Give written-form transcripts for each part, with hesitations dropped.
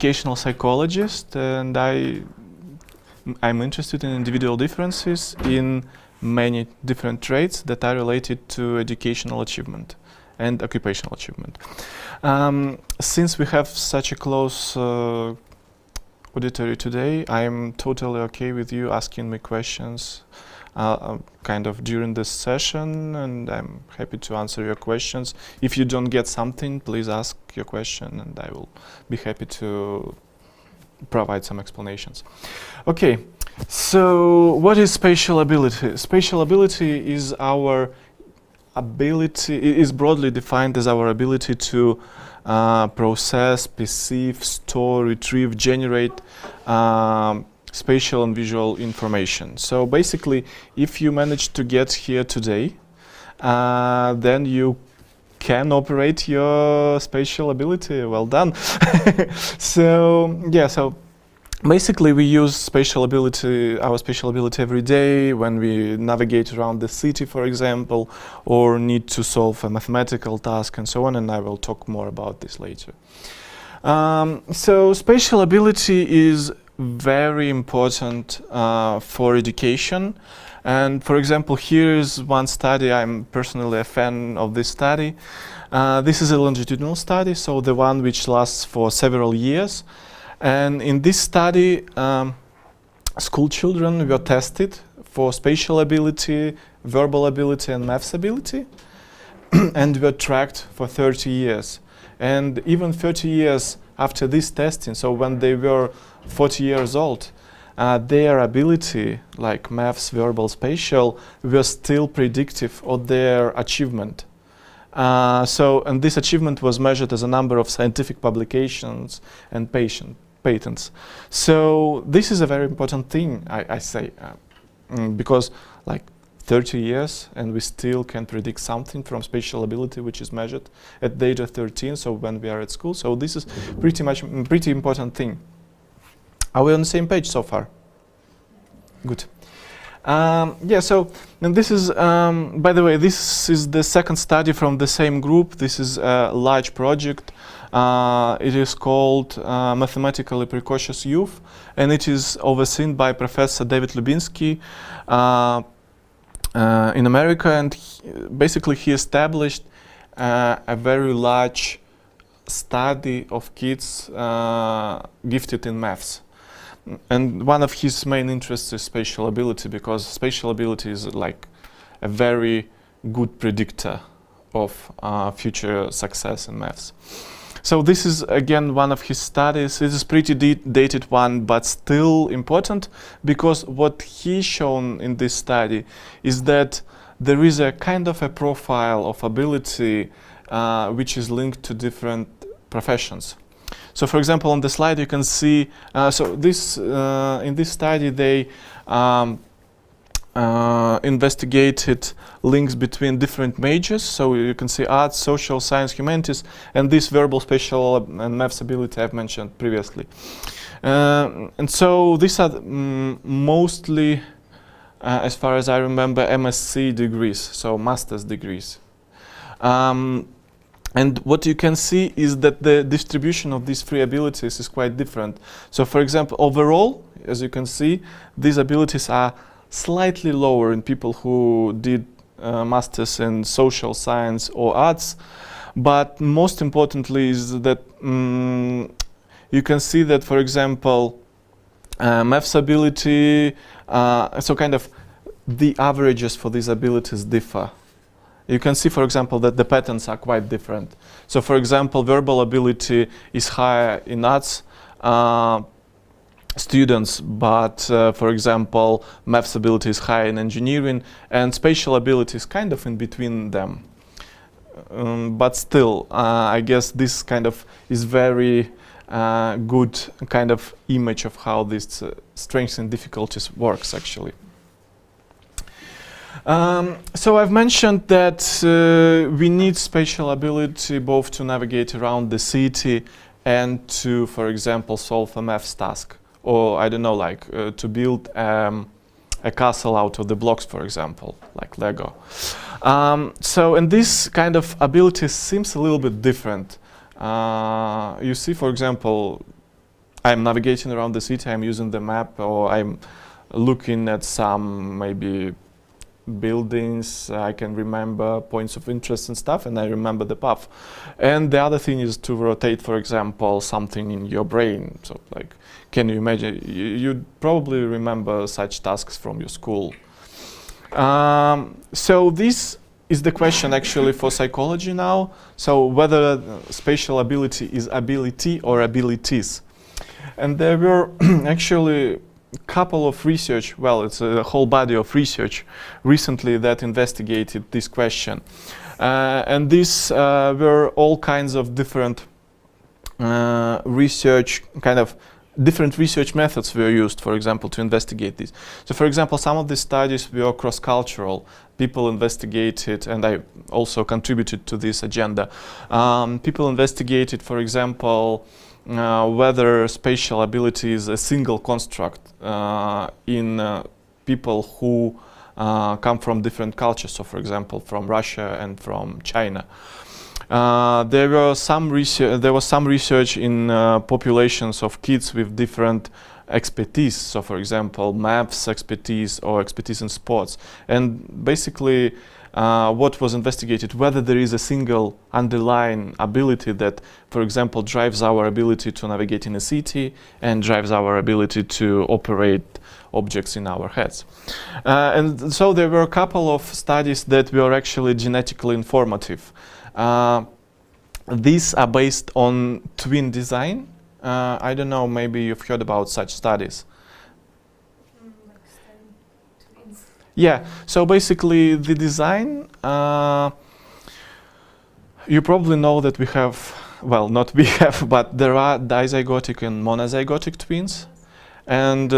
educational psychologist, and I'm interested in individual differences in many different traits that are related to educational achievement and occupational achievement. Since we have such a close auditory today, I'm totally okay with you asking me questions kind of during this session, and I'm happy to answer your questions. If you don't get something, please ask your question and I will be happy to provide some explanations. Okay, so what is spatial ability? Spatial ability is our ability, it is broadly defined as our ability to process, perceive, store, retrieve, generate spatial and visual information. So basically, if you manage to get here today, then you can operate your spatial ability. Well done. So yeah, so basically we use spatial ability, our spatial ability every day when we navigate around the city, for example, or need to solve a mathematical task and so on, and I will talk more about this later. So spatial ability is very important for education. And for example, here is one study. I'm personally a fan of this study. This is a longitudinal study, so the one which lasts for several years. And in this study, school children were tested for spatial ability, verbal ability, and maths ability, and were tracked for 30 years. And even 30 years after this testing, so when they were 40 years old, their ability, like maths, verbal, spatial, were still predictive of their achievement. And this achievement was measured as a number of scientific publications and patents. So this is a very important thing, I say, because like 30 years and we still can predict something from spatial ability, which is measured at the age of 13, so when we are at school. So this is pretty important thing. Are we on the same page so far? Good. Yeah, so and this is, by the way, this is the second study from the same group. This is a large project. It is called Mathematically Precocious Youth, and it is overseen by Professor David Lubinsky in America, and basically he established a very large study of kids gifted in maths. And one of his main interests is spatial ability, because spatial ability is like a very good predictor of future success in maths. So this is again one of his studies. It is pretty dated one, but still important, because what he's shown in this study is that there is a kind of a profile of ability which is linked to different professions. So for example, on the slide you can see, in this study they investigated links between different majors. So you can see arts, social science, humanities, and this verbal, spatial, and maths ability I've mentioned previously. And so these are mostly, as far as I remember, MSc degrees, so master's degrees. And what you can see is that the distribution of these three abilities is quite different. So for example, overall, as you can see, these abilities are slightly lower in people who did masters in social science or arts. But most importantly is that you can see that, for example, maths ability, so kind of the averages for these abilities differ. You can see, for example, that the patterns are quite different. So, for example, verbal ability is higher in arts students, but, for example, maths ability is higher in engineering, and spatial ability is kind of in between them. But still, I guess this kind of is very good kind of image of how these strengths and difficulties works, actually. So I've mentioned that we need spatial ability both to navigate around the city and to, for example, solve a maths task, or I don't know, like to build a castle out of the blocks, for example, like Lego. And this kind of ability seems a little bit different. You see, for example, I'm navigating around the city, I'm using the map, or I'm looking at some maybe buildings, I can remember points of interest and stuff, and I remember the path. And the other thing is to rotate, for example, something in your brain. So like, can you imagine, you probably remember such tasks from your school. So this is the question actually for psychology now. So whether spatial ability is ability or abilities. And there were actually a couple of research, well, it's a whole body of research recently that investigated this question. And these were all kinds of different research, different research methods were used, for example, to investigate this. So, for example, some of the studies were cross-cultural. People investigated, and I also contributed to this agenda. People investigated, for example, whether spatial ability is a single construct in people who come from different cultures. So, for example, from Russia and from China. There was some research in populations of kids with different expertise. So, for example, maths expertise or expertise in sports. And basically, what was investigated, whether there is a single underlying ability that, for example, drives our ability to navigate in a city and drives our ability to operate objects in our heads. And so there were a couple of studies that were actually genetically informative. These are based on twin design. I don't know, maybe you've heard about such studies. Yeah, so basically the design, you probably know that we have, well, not we have, but there are dizygotic and monozygotic twins, and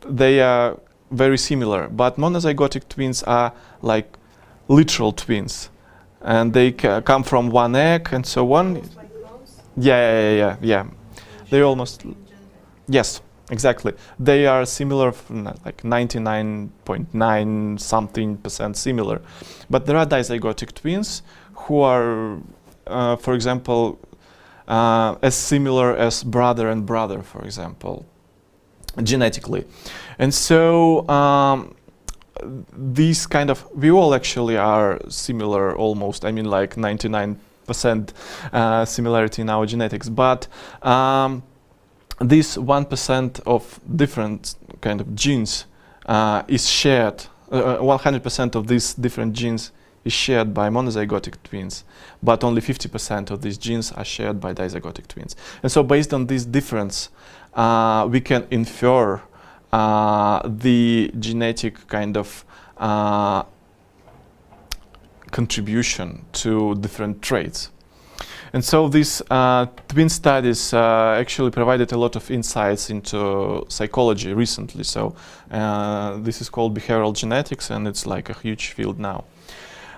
they are very similar, but monozygotic twins are like literal twins, and they come from one egg and so on. Yeah. They almost, yes. Exactly. They are similar, like 99.9 something % similar. But there are dizygotic twins who are, for example, as similar as brother and brother, for example, genetically. And so these kind of, we all actually are similar almost, I mean like 99% similarity in our genetics. But this 1% of different kind of genes is shared, 100% of these different genes is shared by monozygotic twins, but only 50% of these genes are shared by dizygotic twins. And so based on this difference, we can infer the genetic kind of contribution to different traits. And so these twin studies actually provided a lot of insights into psychology recently. So this is called behavioral genetics, and it's like a huge field now.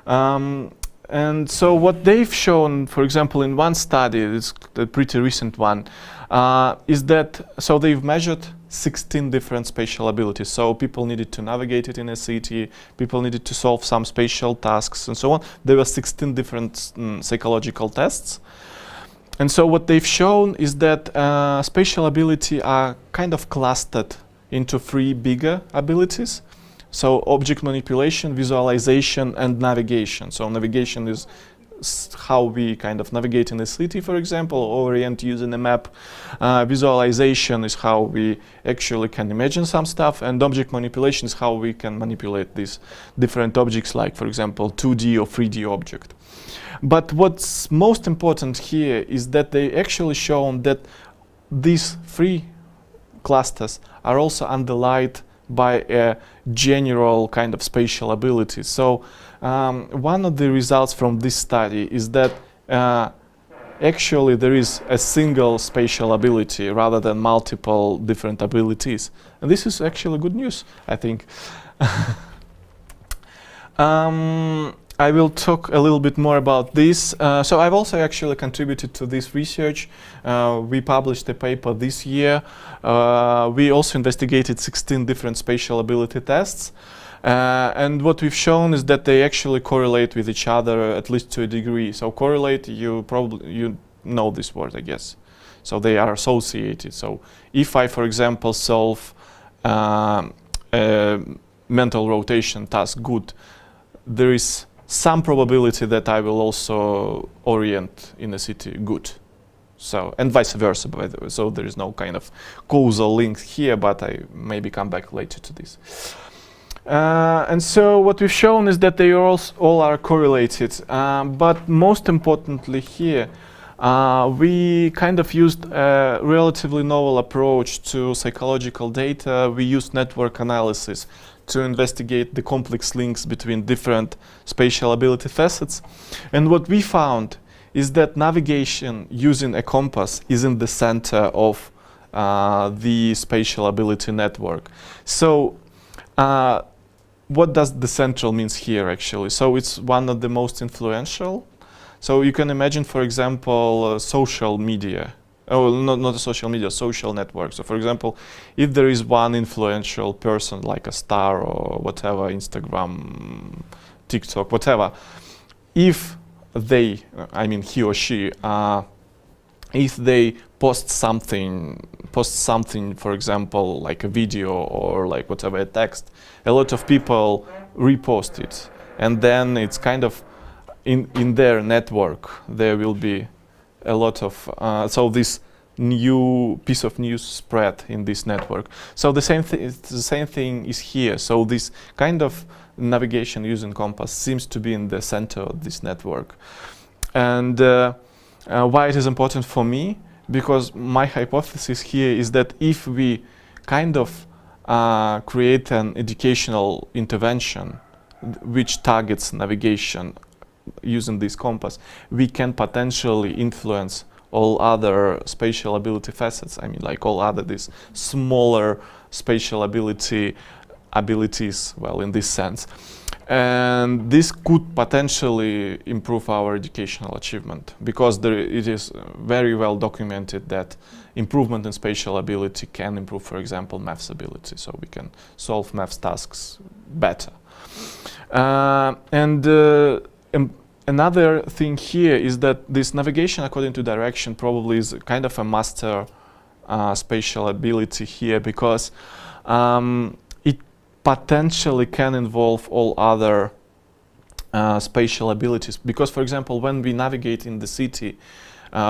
And so what they've shown, for example, in one study, it's a pretty recent one, is that, so they've measured 16 different spatial abilities. So people needed to navigate it in a city, people needed to solve some spatial tasks and so on. There were 16 different psychological tests. And so what they've shown is that spatial ability are kind of clustered into 3 bigger abilities. So object manipulation, visualization, and navigation. So navigation is how we kind of navigate in a city, for example, orient using a map. Visualization is how we actually can imagine some stuff, and object manipulation is how we can manipulate these different objects, like, for example, 2D or 3D object. But what's most important here is that they actually shown that these 3 clusters are also underlined by a general kind of spatial ability. So one of the results from this study is that actually there is a single spatial ability rather than multiple different abilities. And this is actually good news, I think. I will talk a little bit more about this. So I've also actually contributed to this research. We published a paper this year. We also investigated 16 different spatial ability tests. And what we've shown is that they actually correlate with each other, at least to a degree. So correlate, you know this word, I guess. So they are associated. So if I, for example, solve a mental rotation task good, there is some probability that I will also orient in a city good. So, and vice versa, by the way. So there is no kind of causal link here, but I maybe come back later to this. And so what we've shown is that they all are correlated. But most importantly here, we kind of used a relatively novel approach to psychological data. We used network analysis to investigate the complex links between different spatial ability facets. And what we found is that navigation using a compass is in the center of the spatial ability network. So what does the central means here actually? So it's one of the most influential. So you can imagine, for example, social media. Oh, not a social media, social network. So for example, if there is one influential person like a star or whatever, Instagram, TikTok, whatever, if they, I mean he or she, if they post something, for example, like a video or like whatever, a text, a lot of people repost it. And then it's kind of, in their network, there will be a lot of, so this new piece of news spread in this network. So the same thing is here. So this kind of navigation using compass seems to be in the center of this network. And why it is important for me? Because my hypothesis here is that if we kind of create an educational intervention which targets navigation using this compass, we can potentially influence all other spatial ability facets. I mean, like all other these smaller spatial abilities, well, in this sense. And this could potentially improve our educational achievement, because it is very well documented that improvement in spatial ability can improve, for example, maths ability. So we can solve maths tasks better. Another thing here is that this navigation according to direction probably is kind of a master spatial ability here, because it potentially can involve all other spatial abilities. Because, for example, when we navigate in the city,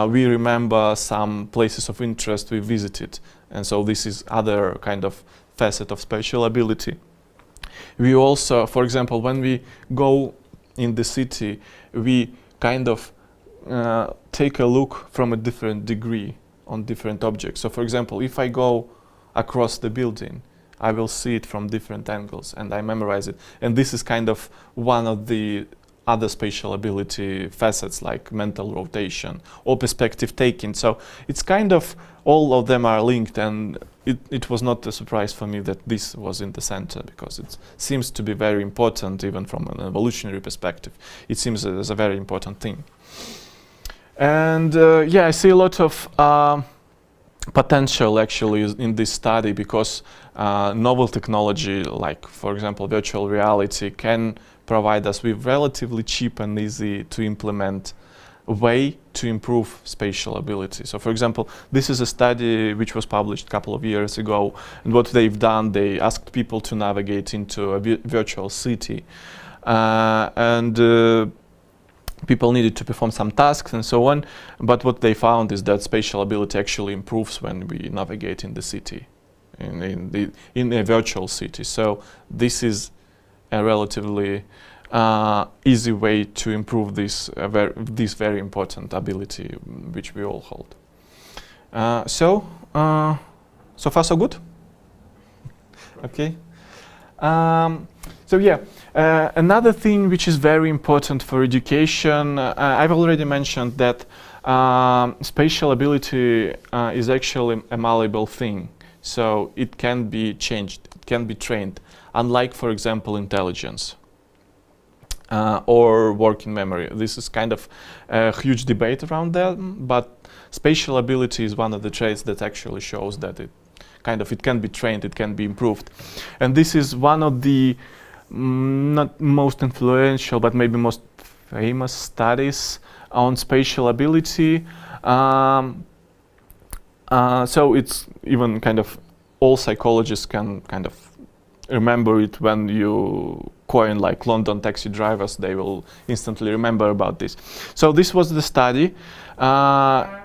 we remember some places of interest we visited. And so this is other kind of facet of spatial ability. We also, for example, when we go in the city, we kind of take a look from a different degree on different objects. So for example, if I go across the building, I will see it from different angles and I memorize it. And this is kind of one of the other spatial ability facets, like mental rotation or perspective taking. So it's kind of all of them are linked, and it was not a surprise for me that this was in the center, because it seems to be very important even from an evolutionary perspective. It seems as a very important thing. And yeah, I see a lot of potential actually in this study, because novel technology, like for example virtual reality, can provide us with relatively cheap and easy to implement way to improve spatial ability. So for example, this is a study which was published a couple of years ago, and what they've done, they asked people to navigate into a virtual city, and people needed to perform some tasks and so on, but what they found is that spatial ability actually improves when we navigate in the city, in a virtual city. So this is a relatively easy way to improve this very important ability which we all hold. So far so good? Okay. So yeah, another thing which is very important for education, I've already mentioned that spatial ability is actually a malleable thing. So it can be changed, it can be trained, unlike, for example, intelligence or working memory. This is kind of a huge debate around that, but spatial ability is one of the traits that actually shows that it can be trained, it can be improved. And this is one of the not most influential, but maybe most famous studies on spatial ability. So it's even kind of all psychologists can kind of remember it. When you coin like London taxi drivers, they will instantly remember about this. So this was the study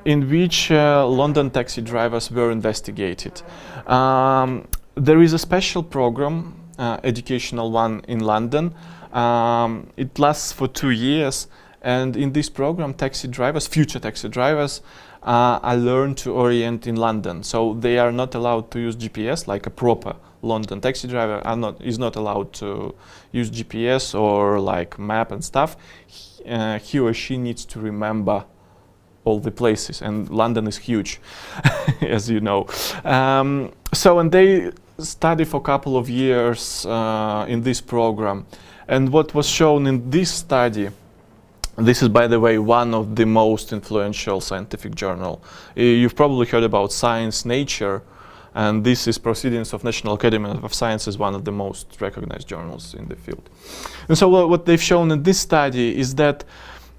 in which London taxi drivers were investigated. There is a special program, educational one in London. It lasts for 2 years, and in this program, taxi drivers, future taxi drivers, are learned to orient in London. So they are not allowed to use GPS, like a proper London taxi driver is not allowed to use GPS or like map and stuff. He or she needs to remember all the places, and London is huge, as you know. And they study for a couple of years in this program. And what was shown in this study, this is, by the way, one of the most influential scientific journal. You've probably heard about Science, Nature, and this is Proceedings of National Academy of Sciences, one of the most recognized journals in the field. And so what they've shown in this study is that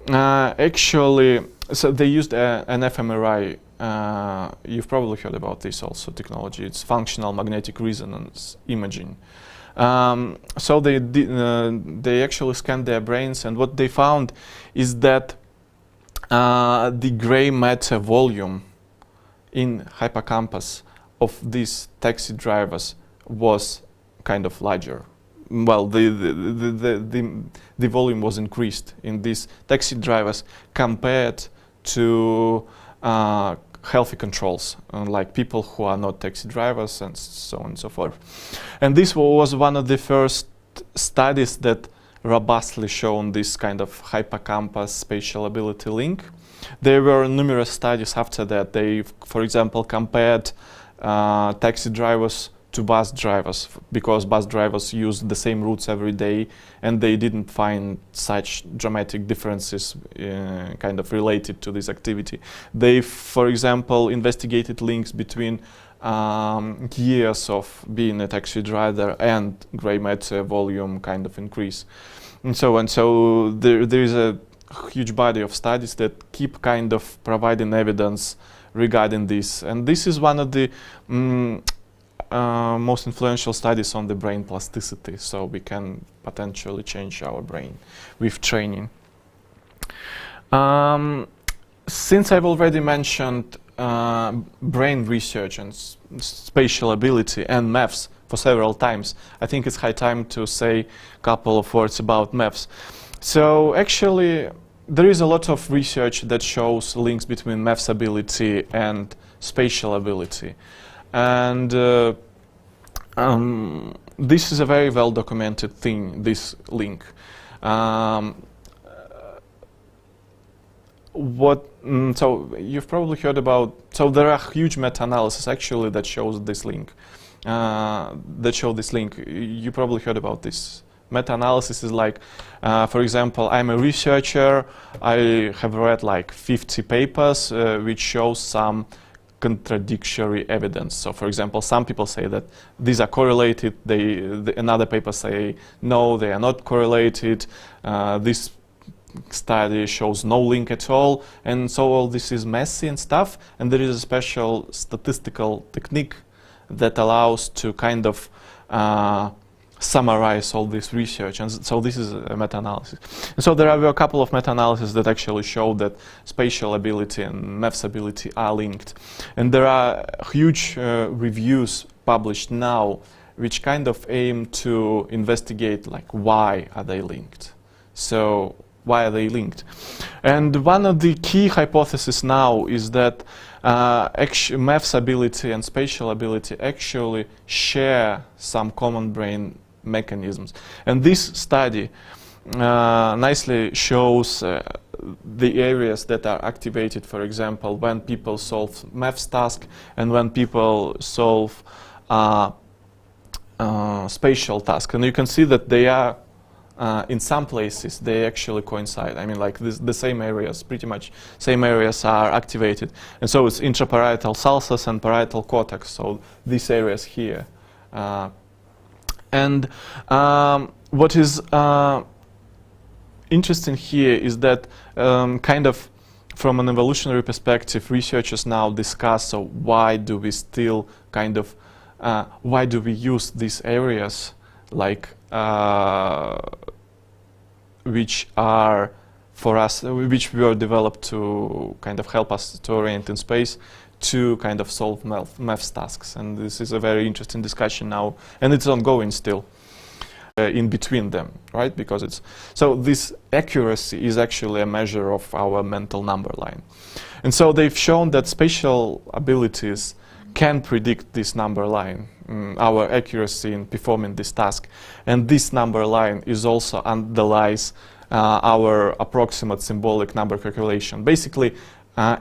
actually, so they used an fMRI. You've probably heard about this also technology. It's functional magnetic resonance imaging. So they actually scanned their brains, and what they found is that the gray matter volume in hippocampus of these taxi drivers was kind of larger. Well, the volume was increased in these taxi drivers compared to healthy controls, like people who are not taxi drivers, and so on and so forth. And this was one of the first studies that robustly shown this kind of hippocampus spatial ability link. There were numerous studies after that. They, for example, compared taxi drivers to bus drivers, because bus drivers use the same routes every day, and they didn't find such dramatic differences kind of related to this activity. They, for example, investigated links between years of being a taxi driver and gray matter volume kind of increase. And so there is a huge body of studies that keep kind of providing evidence regarding this. And this is one of the most influential studies on the brain plasticity, so we can potentially change our brain with training. Since I've already mentioned brain research and spatial ability and maths for several times, I think it's high time to say a couple of words about maths. So actually, there is a lot of research that shows links between maths ability and spatial ability. And this is a very well documented thing, this link. So you've probably heard about, so there are huge meta-analysis actually that shows this link. You probably heard about this. Meta-analysis is like, for example, I'm a researcher, I have read like 50 papers which show some contradictory evidence. So for example, some people say that these are correlated, another paper say no, they are not correlated, this study shows no link at all, and so all this is messy and stuff, and there is a special statistical technique that allows to kind of summarize all this research, and so this is a meta-analysis. And so there are a couple of meta-analyses that actually show that spatial ability and maths ability are linked. And there are huge reviews published now which kind of aim to investigate like why are they linked. So why are they linked? And one of the key hypotheses now is that maths ability and spatial ability actually share some common brain mechanisms. And this study nicely shows the areas that are activated, for example, when people solve maths tasks and when people solve spatial tasks. And you can see that they are in some places they actually coincide. I mean, like the same areas, pretty much same areas are activated. And so it's intraparietal sulcus and parietal cortex, so these areas here. And what is interesting here is that kind of from an evolutionary perspective, researchers now discuss, so why do we still kind of, why do we use these areas like which are for us, which were developed to kind of help us to orient in space, to kind of solve math tasks. And this is a very interesting discussion now, and it's ongoing still in between them, right? Because it's, so this accuracy is actually a measure of our mental number line. And so they've shown that spatial abilities can predict this number line, our accuracy in performing this task. And this number line is also underlies our approximate symbolic number calculation, basically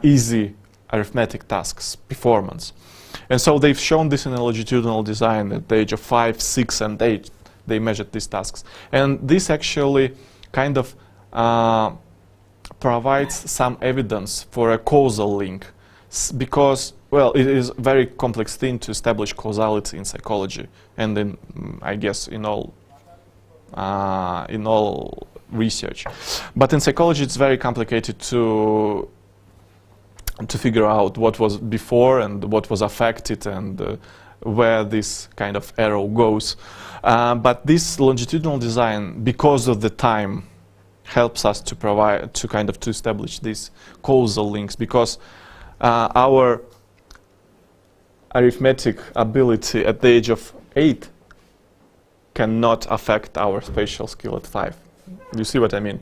easy arithmetic tasks performance. And so they've shown this in a longitudinal design at the age of 5, 6, and 8. They measured these tasks. And this actually kind of provides some evidence for a causal link, because, well, it is a very complex thing to establish causality in psychology, and in, I guess, in all research. But in psychology, it's very complicated to figure out what was before and what was affected and where this kind of arrow goes. But this longitudinal design, because of the time, helps us to provide, to kind of to establish these causal links, because our arithmetic ability at the age of 8 cannot affect our spatial skill at 5. You see what I mean?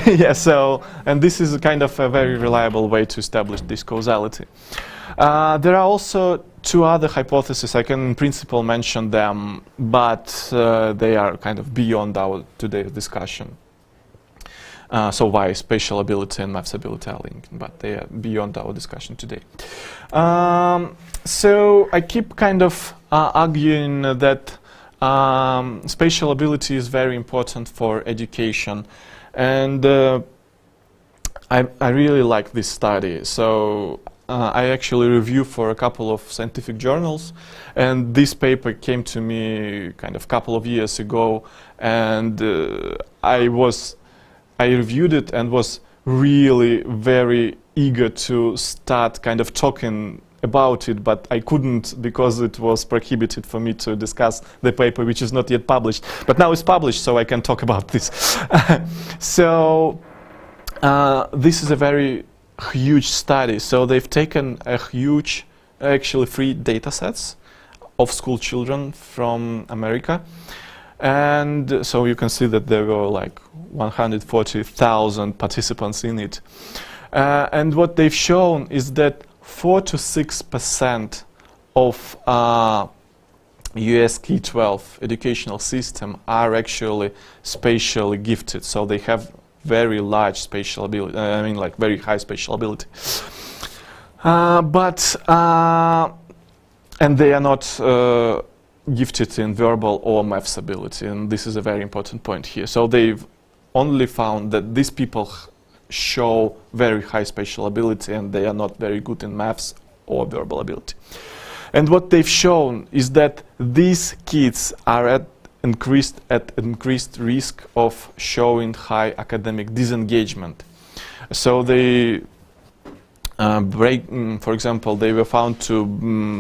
Yeah, so, and this is a kind of a very reliable way to establish this causality. There are also two other hypotheses. I can in principle mention them, but they are kind of beyond our today's discussion. So why spatial ability and maths ability are linked, but they are beyond our discussion today. So I keep kind of arguing that spatial ability is very important for education, and I really like this study. So I actually review for a couple of scientific journals, and this paper came to me kind of a couple of years ago, and I reviewed it and was really very eager to start kind of talking about it, but I couldn't because it was prohibited for me to discuss the paper, which is not yet published. But now it's published, so I can talk about this. So this is a very huge study. So they've taken a huge, actually 3 data sets of school children from America. And so you can see that there were like 140,000 participants in it. And what they've shown is that 4 to 6% of US K-12 educational system are actually spatially gifted. So they have very large spatial ability, I mean like very high spatial ability. And they are not gifted in verbal or maths ability, and this is a very important point here. So they've only found that these people show very high spatial ability and they are not very good in maths or verbal ability. And what they've shown is that these kids are at increased risk of showing high academic disengagement. So they for example, they were found to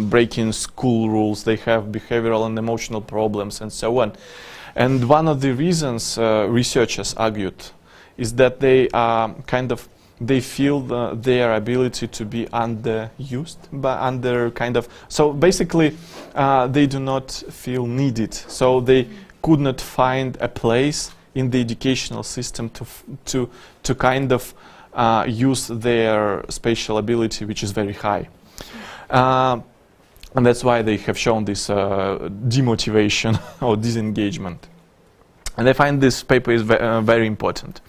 break in school rules, they have behavioral and emotional problems and so on. And one of the reasons researchers argued is that they they feel their ability to be underused, but so basically they do not feel needed. So they could not find a place in the educational system to kind of use their spatial ability, which is very high. And that's why they have shown this demotivation or disengagement. And I find this paper is very important.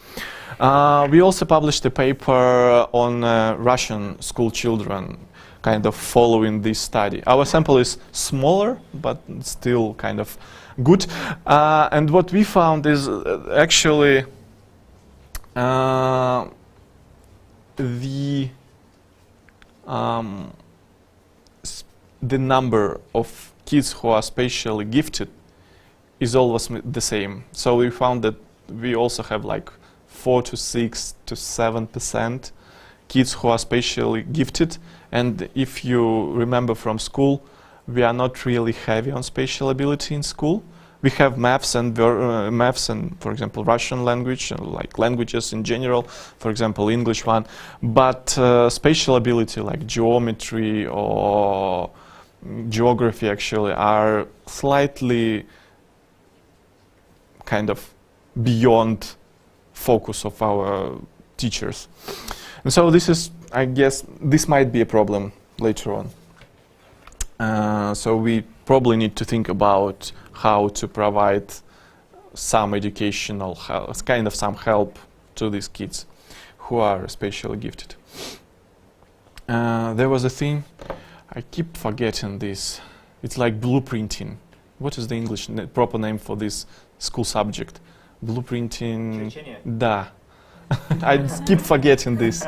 We also published a paper on Russian school children, kind of following this study. Our sample is smaller, but still kind of good. And what we found is actually the number of kids who are spatially gifted is always the same. So we found that we also have like 4 to 6 to 7% kids who are spatially gifted. And if you remember from school, we are not really heavy on spatial ability in school. We have maths and, for example, Russian language, like languages in general, for example, English one. But spatial ability like geometry or geography actually are slightly kind of beyond focus of our teachers. And so this is, I guess, this might be a problem later on. So we probably need to think about how to provide some educational help, kind of some help to these kids who are spatially gifted. There was a thing, I keep forgetting this. It's like blueprinting. What is the English proper name for this school subject? Blueprinting. Da. I keep forgetting this.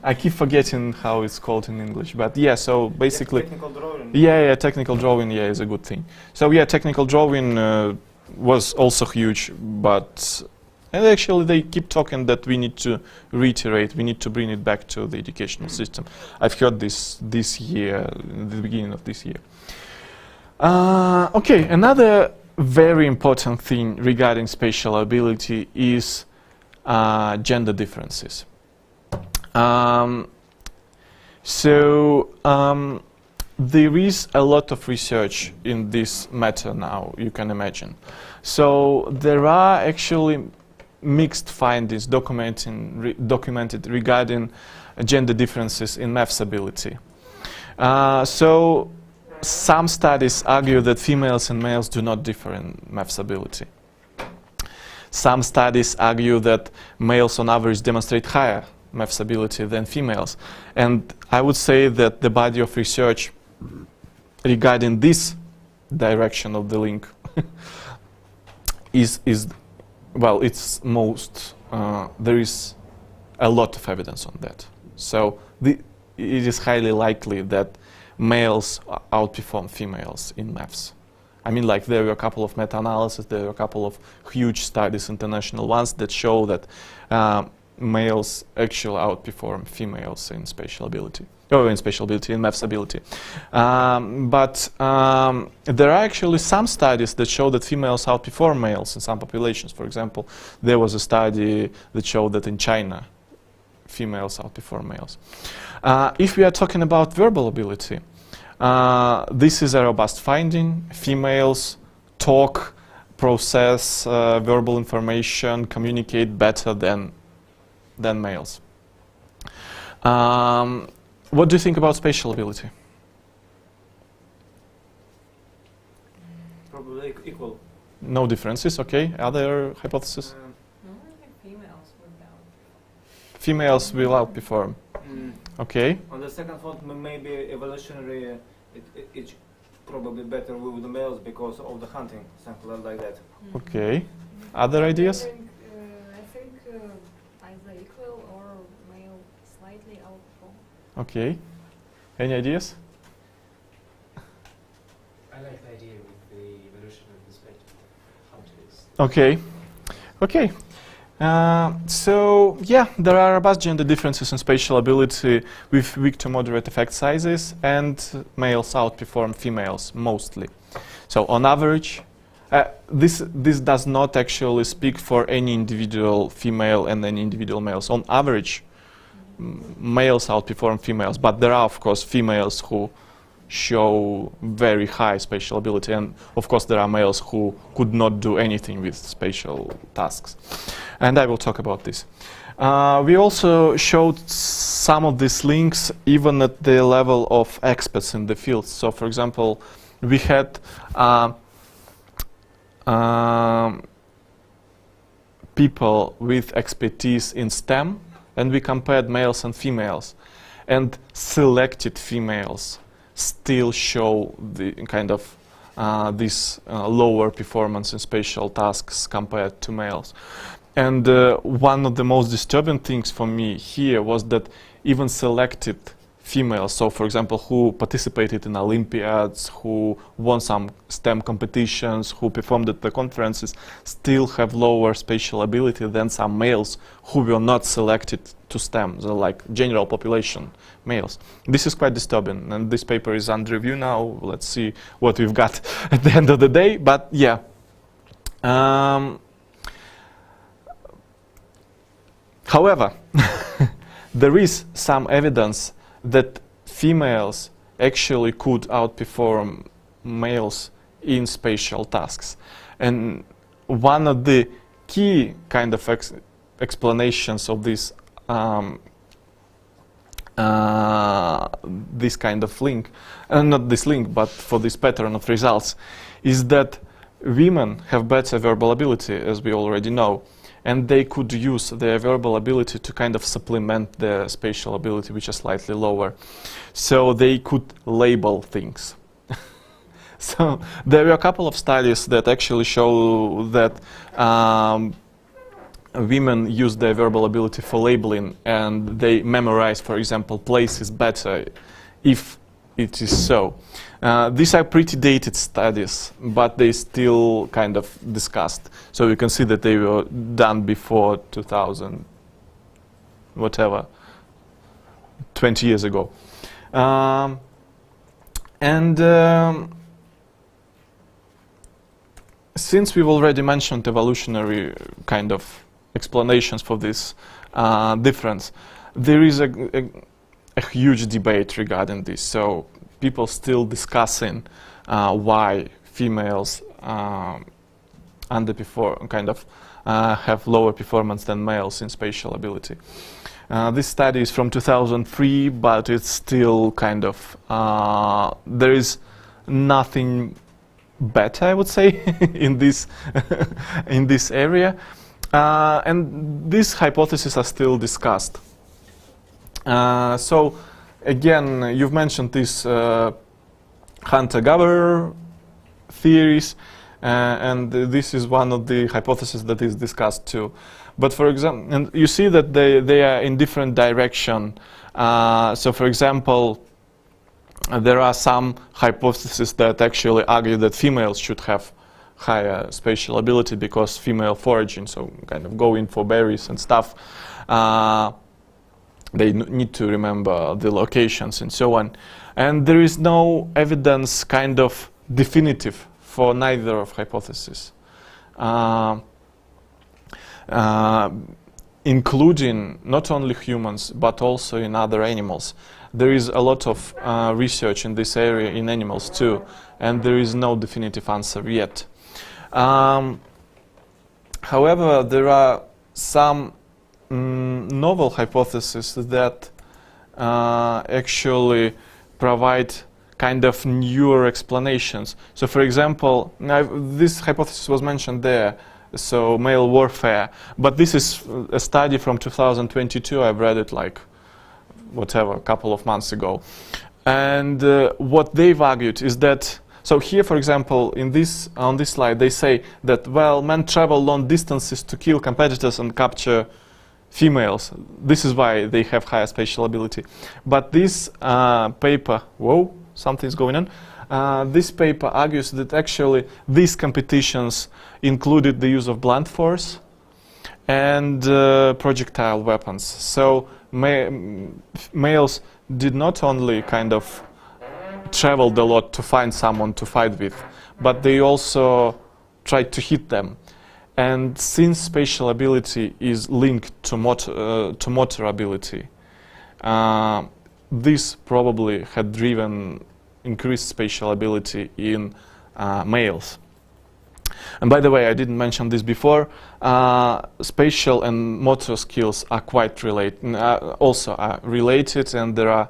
I keep forgetting how it's called in English, but yeah, so basically... Technical drawing. Yeah, technical drawing, yeah, is a good thing. So yeah, technical drawing was also huge, but... And actually they keep talking that we need to reiterate, we need to bring it back to the educational system. I've heard this year, the beginning of this year. Okay, another very important thing regarding spatial ability is gender differences. There is a lot of research in this matter now, you can imagine. So there are actually mixed findings documented regarding gender differences in maths ability. So some studies argue that females and males do not differ in maths ability. Some studies argue that males on average demonstrate higher maths ability than females. And I would say that the body of research regarding this direction of the link is well, it's most, there is a lot of evidence on that. So it is highly likely that males outperform females in maths. I mean, like, there were a couple of meta-analyses, there were a couple of huge studies, international ones, that show that males actually outperform females in spatial ability, or in spatial ability, in maths ability. But there are actually some studies that show that females outperform males in some populations. For example, there was a study that showed that in China, females outperform males. If we are talking about verbal ability, this is a robust finding. Females talk, process verbal information, communicate better than males. What do you think about spatial ability? Probably equal. No differences, okay. Other hypotheses? No, I think females would outperform. Females will outperform. Okay. On the second thought, maybe evolutionary, it's probably better with the males because of the hunting, something like that. Okay. Other ideas? I think either equal or male slightly outperform. Okay. Any ideas? I like the idea with the evolution of the spectrum of hunters. Okay. Okay. So yeah, there are robust gender differences in spatial ability with weak to moderate effect sizes, and males outperform females mostly. So on average, this does not actually speak for any individual female and any individual males. On average, males outperform females, but there are of course females who show very high spatial ability, and of course there are males who could not do anything with spatial tasks. And I will talk about this. We also showed some of these links even at the level of experts in the field. So for example, we had people with expertise in STEM, and we compared males and females, and selected females still show the kind of this lower performance in spatial tasks compared to males. And one of the most disturbing things for me here was that even selected females, so for example, who participated in Olympiads, who won some STEM competitions, who performed at the conferences, still have lower spatial ability than some males who were not selected to STEM, so like general population males. This is quite disturbing, and this paper is under review now. Let's see what we've got at the end of the day, but yeah. However, there is some evidence that females actually could outperform males in spatial tasks. And one of the key kind of explanations of this this kind of link, not this link, but for this pattern of results, is that women have better verbal ability, as we already know, and they could use their verbal ability to kind of supplement their spatial ability, which is slightly lower. So they could label things. So there were a couple of studies that actually show that women use their verbal ability for labeling, and they memorize, for example, places better if it is so. These are pretty dated studies, but they still kind of discussed. So you can see that they were done before 2000, whatever, 20 years ago. Since we've already mentioned evolutionary kind of explanations for this difference, there is a huge debate regarding this. So people still discussing why females underperform, kind of have lower performance than males in spatial ability. This study is from 2003, but it's still kind of there is nothing better, I would say, in this in this area, and these hypotheses are still discussed. So again, you've mentioned these hunter-gatherer theories, and this is one of the hypotheses that is discussed too. But for example, and you see that they are in different direction. So for example, there are some hypotheses that actually argue that females should have higher spatial ability because female foraging, so kind of going for berries and stuff, they need to remember the locations and so on. And there is no evidence kind of definitive for neither of hypotheses, including not only humans but also in other animals. There is a lot of research in this area in animals too, and there is no definitive answer yet. However, there are some novel hypotheses that actually provide kind of newer explanations. So for example, this hypothesis was mentioned there, so male warfare, but this is a study from 2022. I've read it like whatever, a couple of months ago. And what they've argued is that, so here for example, on this slide they say that, well, men travel long distances to kill competitors and capture females. This is why they have higher spatial ability. But this paper, whoa, something's going on. This paper argues that actually these competitions included the use of blunt force and projectile weapons. So males did not only kind of traveled a lot to find someone to fight with, but they also tried to hit them. And since spatial ability is linked to motor ability, this probably had driven increased spatial ability in males. And by the way, I didn't mention this before, spatial and motor skills are quite related, also are related, and there are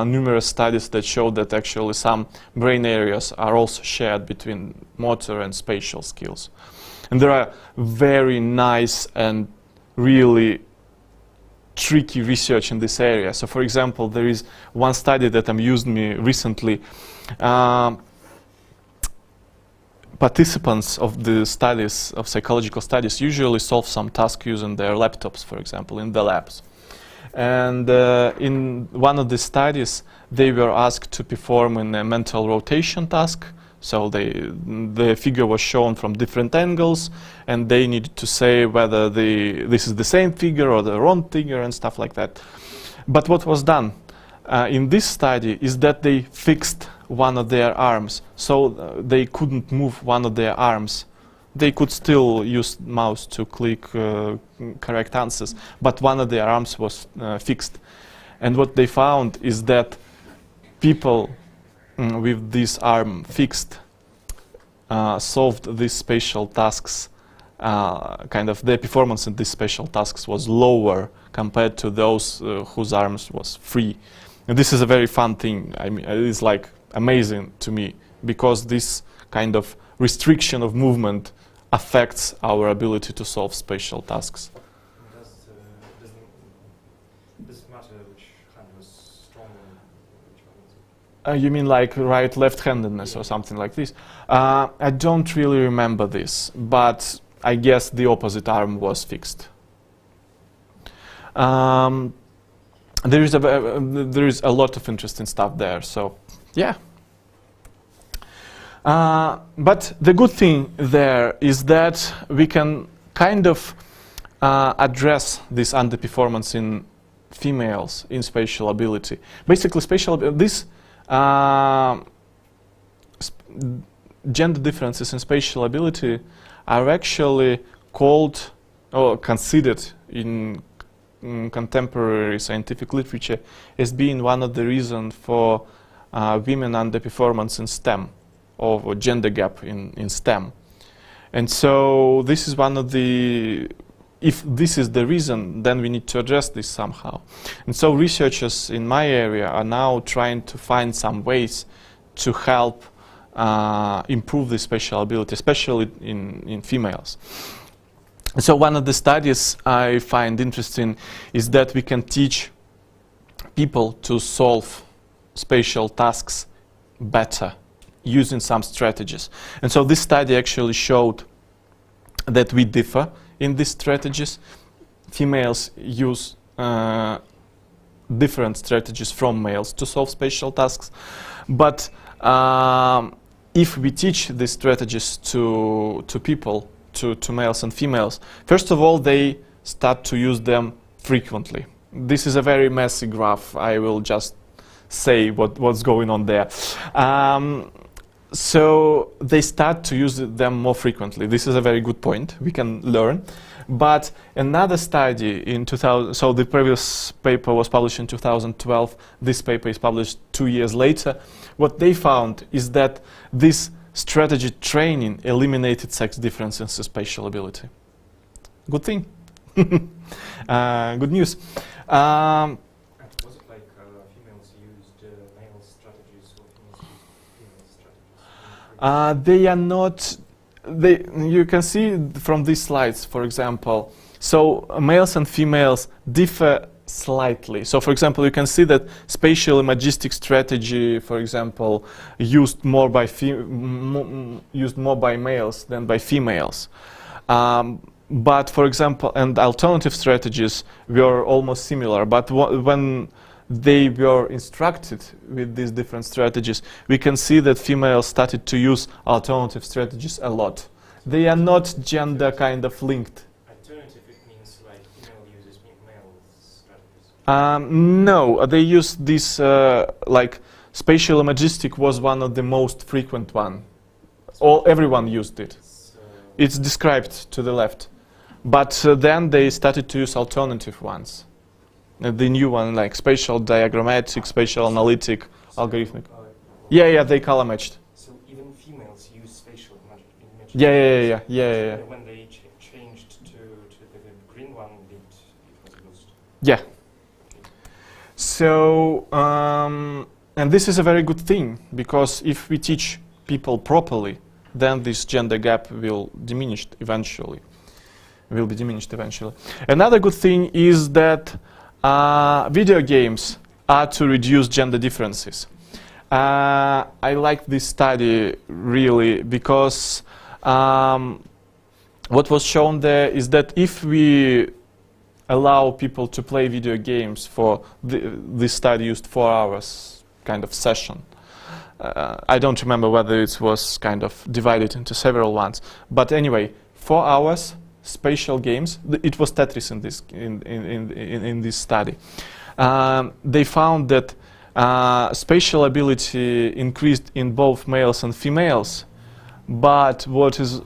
numerous studies that show that actually some brain areas are also shared between motor and spatial skills. And there are very nice and really tricky research in this area. So for example, there is one study that amused me recently. Participants of the studies, of psychological studies, usually solve some task using their laptops, for example, in the labs. And in one of the studies, they were asked to perform a mental rotation task. So the figure was shown from different angles, and they needed to say whether this is the same figure or the wrong figure and stuff like that. But what was done in this study is that they fixed one of their arms, so they couldn't move one of their arms. They could still use mouse to click correct answers, but one of their arms was fixed. And what they found is that people with this arm fixed solved these spatial tasks, kind of their performance in these spatial tasks was lower compared to those whose arms was free. And this is a very fun thing. I mean, it is like amazing to me, because this kind of restriction of movement affects our ability to solve spatial tasks. Does it matter which hand was stronger and which one was? You mean like right left-handedness or something like this? I don't really remember this, but I guess the opposite arm was fixed. There is a lot of interesting stuff there, so yeah. But the good thing there is that we can kind of address this underperformance in females in spatial ability. Basically, gender differences in spatial ability are actually called or considered in contemporary scientific literature as being one of the reasons for women underperformance in STEM, or gender gap in STEM. And so this is one of the, if this is the reason, then we need to address this somehow. And so researchers in my area are now trying to find some ways to help improve the spatial ability, especially in females. So one of the studies I find interesting is that we can teach people to solve spatial tasks better using some strategies. And so this study actually showed that we differ in these strategies. Females use different strategies from males to solve spatial tasks. But if we teach these strategies to people, to males and females, first of all, they start to use them frequently. This is a very messy graph. I will just say what's going on there. So they start to use them more frequently. This is a very good point. We can learn. But another study in 2000, so the previous paper was published in 2012. This paper is published 2 years later. What they found is that this strategy training eliminated sex differences in spatial ability. Good thing. Good news. Was it like females used male strategies or female strategies? They are not. You can see from these slides, for example. So males and females differ slightly. So, for example, you can see that spatial imagistic strategy, for example, used more by males than by females. But, for example, and alternative strategies were almost similar. But when they were instructed with these different strategies, we can see that females started to use alternative strategies a lot. They are not gender kind of linked. Alternative, it means like female uses male strategies. No, they use this, like spatial imagistic was one of the most frequent one. Everyone used it. It's described to the left. But then they started to use alternative ones. The new one, like spatial diagrammatic, spatial analytic, algorithmic. Yeah, they color matched. So even females use spatial imagery? Yeah. When they changed to the green one, it was a boost. Yeah. So, and this is a very good thing, because if we teach people properly, then this gender gap will be diminished eventually. Another good thing is that video games are to reduce gender differences. I like this study really because what was shown there is that if we allow people to play video games for this study used 4 hours kind of session. I don't remember whether it was kind of divided into several ones, but anyway, 4 hours spatial games. It was Tetris in this study. They found that spatial ability increased in both males and females, but what is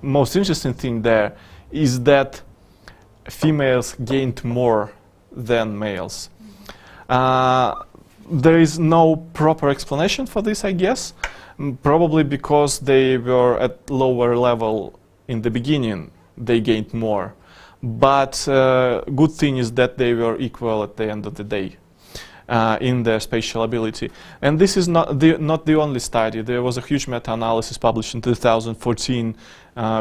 most interesting thing there is that females gained more than males. There is no proper explanation for this, I guess. Probably because they were at lower level in the beginning, they gained more. But good thing is that they were equal at the end of the day in their spatial ability. And this is not the only study. There was a huge meta-analysis published in 2014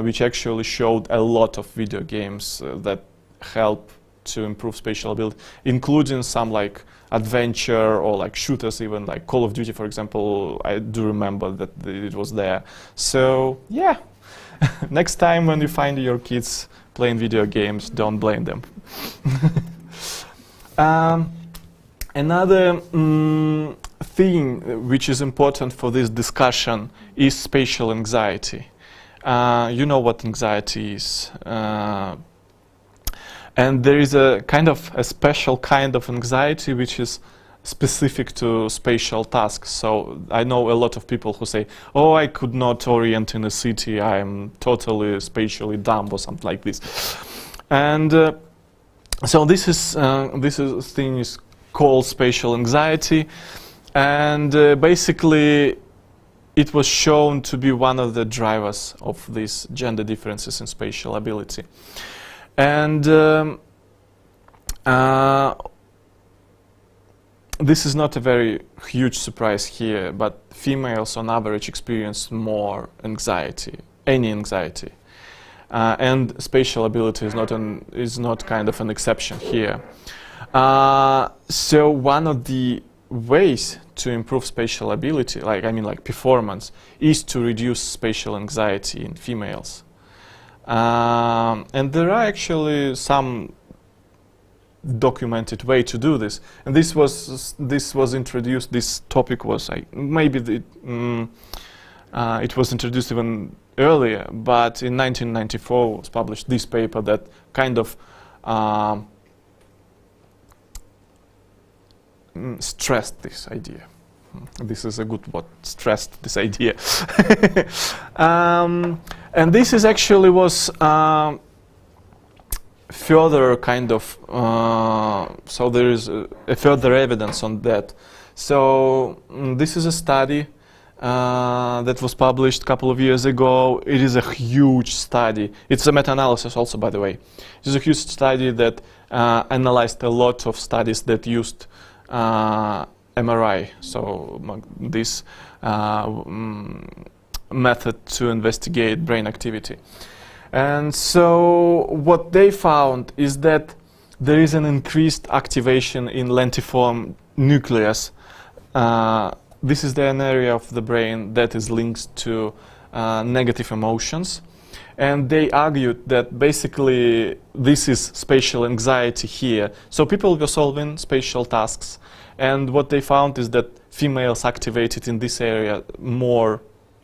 which actually showed a lot of video games that help to improve spatial ability, including some like adventure or like shooters, even like Call of Duty, for example. I do remember that it was there. So yeah, next time when you find your kids playing video games, don't blame them. Another thing which is important for this discussion is spatial anxiety. You know what anxiety is. And there is a kind of a special kind of anxiety which is specific to spatial tasks. So I know a lot of people who say, oh, I could not orient in a city, I'm totally spatially dumb or something like this. And so this thing is called spatial anxiety, and basically it was shown to be one of the drivers of these gender differences in spatial ability. And this is not a very huge surprise here, but females on average experience more anxiety, any anxiety. And spatial ability is not kind of an exception here. So one of the ways to improve spatial ability, like performance, is to reduce spatial anxiety in females. And there are actually some documented way to do this. And this was introduced. This topic was it was introduced even earlier, but in 1994 was published this paper that kind of stressed this idea. This is a good word, stressed this idea. And this is actually was further kind of, so there is a further evidence on that. So this is a study that was published a couple of years ago. It is a huge study. It's a meta-analysis also, by the way. It's a huge study that analyzed a lot of studies that used MRI, so this method to investigate brain activity. And so what they found is that there is an increased activation in lentiform nucleus. This is an area of the brain that is linked to negative emotions. And they argued that basically this is spatial anxiety here. So people were solving spatial tasks, and what they found is that females activated in this area more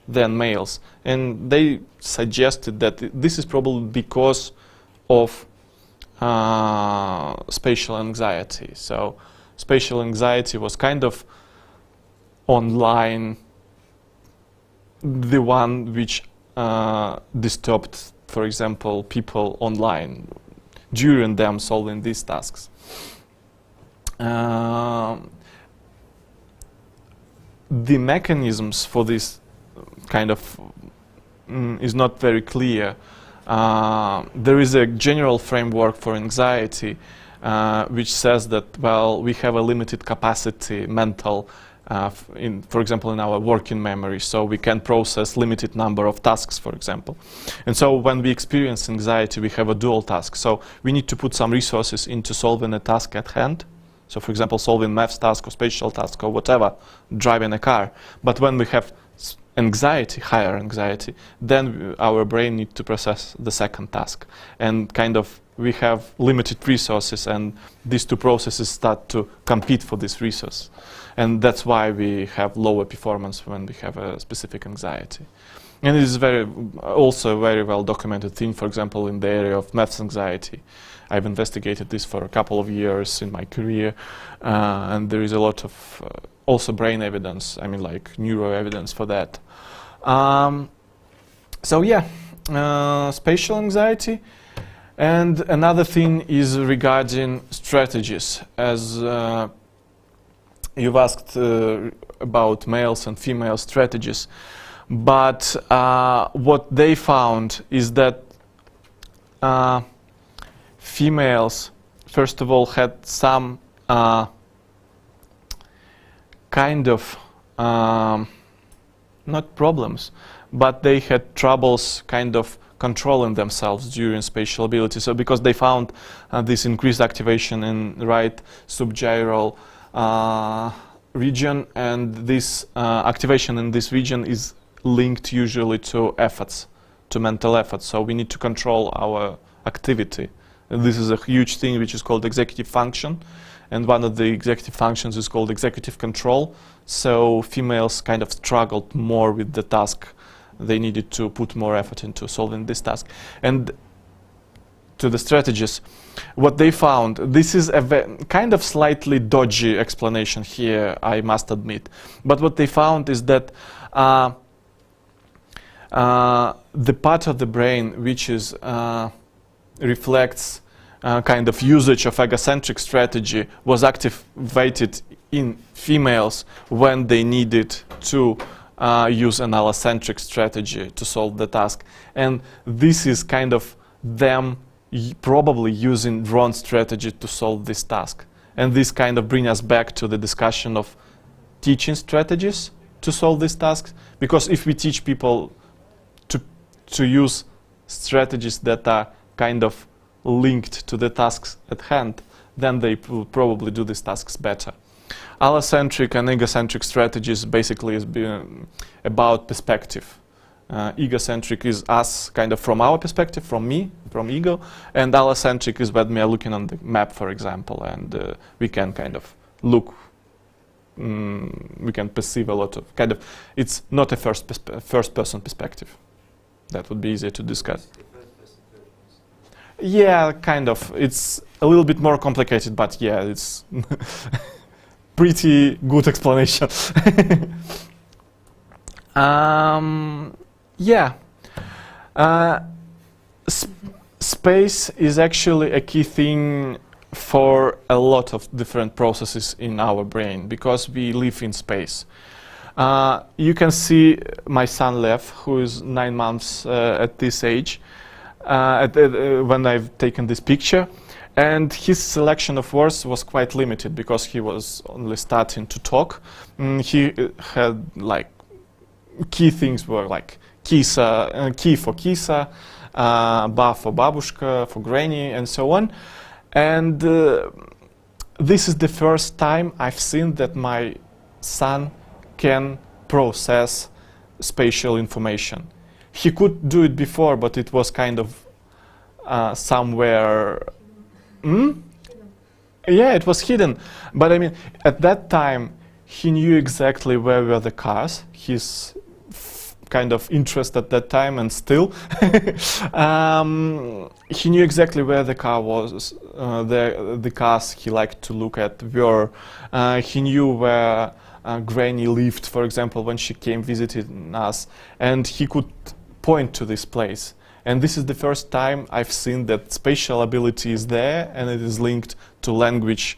than males. And they suggested that this is probably because of spatial anxiety. So spatial anxiety was kind of online, the one which disturbed, for example, people online during them solving these tasks. The mechanisms for this kind of is not very clear. There is a general framework for anxiety which says that, well, we have a limited capacity mental for example, in our working memory, so we can process limited number of tasks, for example. And so when we experience anxiety, we have a dual task. So we need to put some resources into solving a task at hand. So for example, solving maths task or spatial task or whatever, driving a car. But when we have anxiety, higher anxiety, then our brain needs to process the second task. And kind of we have limited resources, and these two processes start to compete for this resource. And that's why we have lower performance when we have a specific anxiety. And it is also a very well documented thing, for example, in the area of maths anxiety. I've investigated this for a couple of years in my career, and there is a lot of also brain evidence, I mean like neuro evidence for that. So yeah, spatial anxiety. And another thing is regarding strategies. As you've asked about males and female strategies, but what they found is that females, first of all, had some kind of not problems, but they had troubles kind of controlling themselves during spatial ability. So because they found this increased activation in right subgyral region, and this activation in this region is linked usually to efforts, to mental efforts. So we need to control our activity. And this is a huge thing which is called executive function. And one of the executive functions is called executive control. So females kind of struggled more with the task. They needed to put more effort into solving this task. And to the strategies, what they found, this is a kind of slightly dodgy explanation here, I must admit. But what they found is that the part of the brain which is reflects kind of usage of egocentric strategy was activated in females when they needed to use an allocentric strategy to solve the task. And this is kind of them probably using wrong strategy to solve this task. And this kind of brings us back to the discussion of teaching strategies to solve these tasks. Because if we teach people to use strategies that are kind of linked to the tasks at hand, then they will probably do these tasks better. Allocentric and egocentric strategies basically is about perspective. Egocentric is us kind of from our perspective, from me, from ego, and allocentric is when we are looking on the map, for example, and we can kind of look, we can perceive a lot of kind of, it's not a first person perspective. That would be easier to discuss. Yeah, kind of. It's a little bit more complicated, but yeah, it's pretty good explanation. Yeah. Space is actually a key thing for a lot of different processes in our brain because we live in space. You can see my son Lev, who is 9 months at this age, when I've taken this picture, and his selection of words was quite limited because he was only starting to talk. He had like key things were like kisa, ki for kisa, ba for babushka, for granny, and so on. And this is the first time I've seen that my son can process spatial information. He could do it before, but it was kind of somewhere. Yeah, it was hidden. But I mean, at that time, he knew exactly where were the cars. His kind of interest at that time, and still, he knew exactly where the car was. The cars he liked to look at were. He knew where Granny lived, for example, when she came visiting us, and he could point to this place. And this is the first time I've seen that spatial ability is there, and it is linked to language,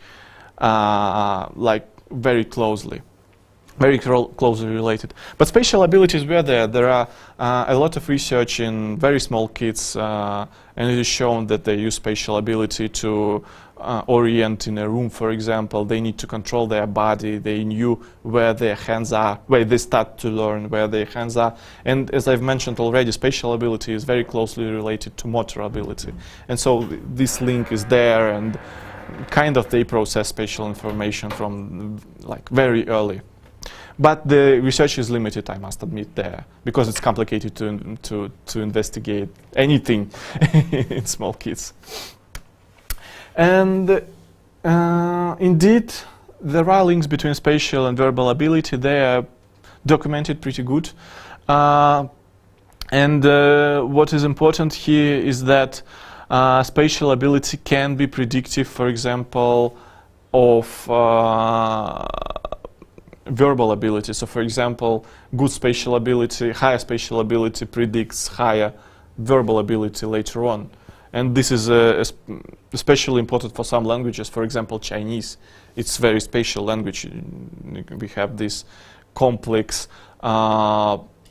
like very closely related. But spatial abilities were there. There are a lot of research in very small kids, and it is shown that they use spatial ability to orient in a room, for example. They need to control their body. They knew where their hands are, where they start to learn where their hands are. And as I've mentioned already, spatial ability is very closely related to motor ability. And so this link is there, and kind of they process spatial information from like very early. But the research is limited, I must admit, there, because it's complicated to investigate anything in small kids. And indeed, there are links between spatial and verbal ability. They are documented pretty good. And what is important here is that spatial ability can be predictive, for example, of verbal ability. So, for example, good spatial ability, higher spatial ability predicts higher verbal ability later on. And this is especially important for some languages. For example, Chinese. It's very spatial language. We have these complex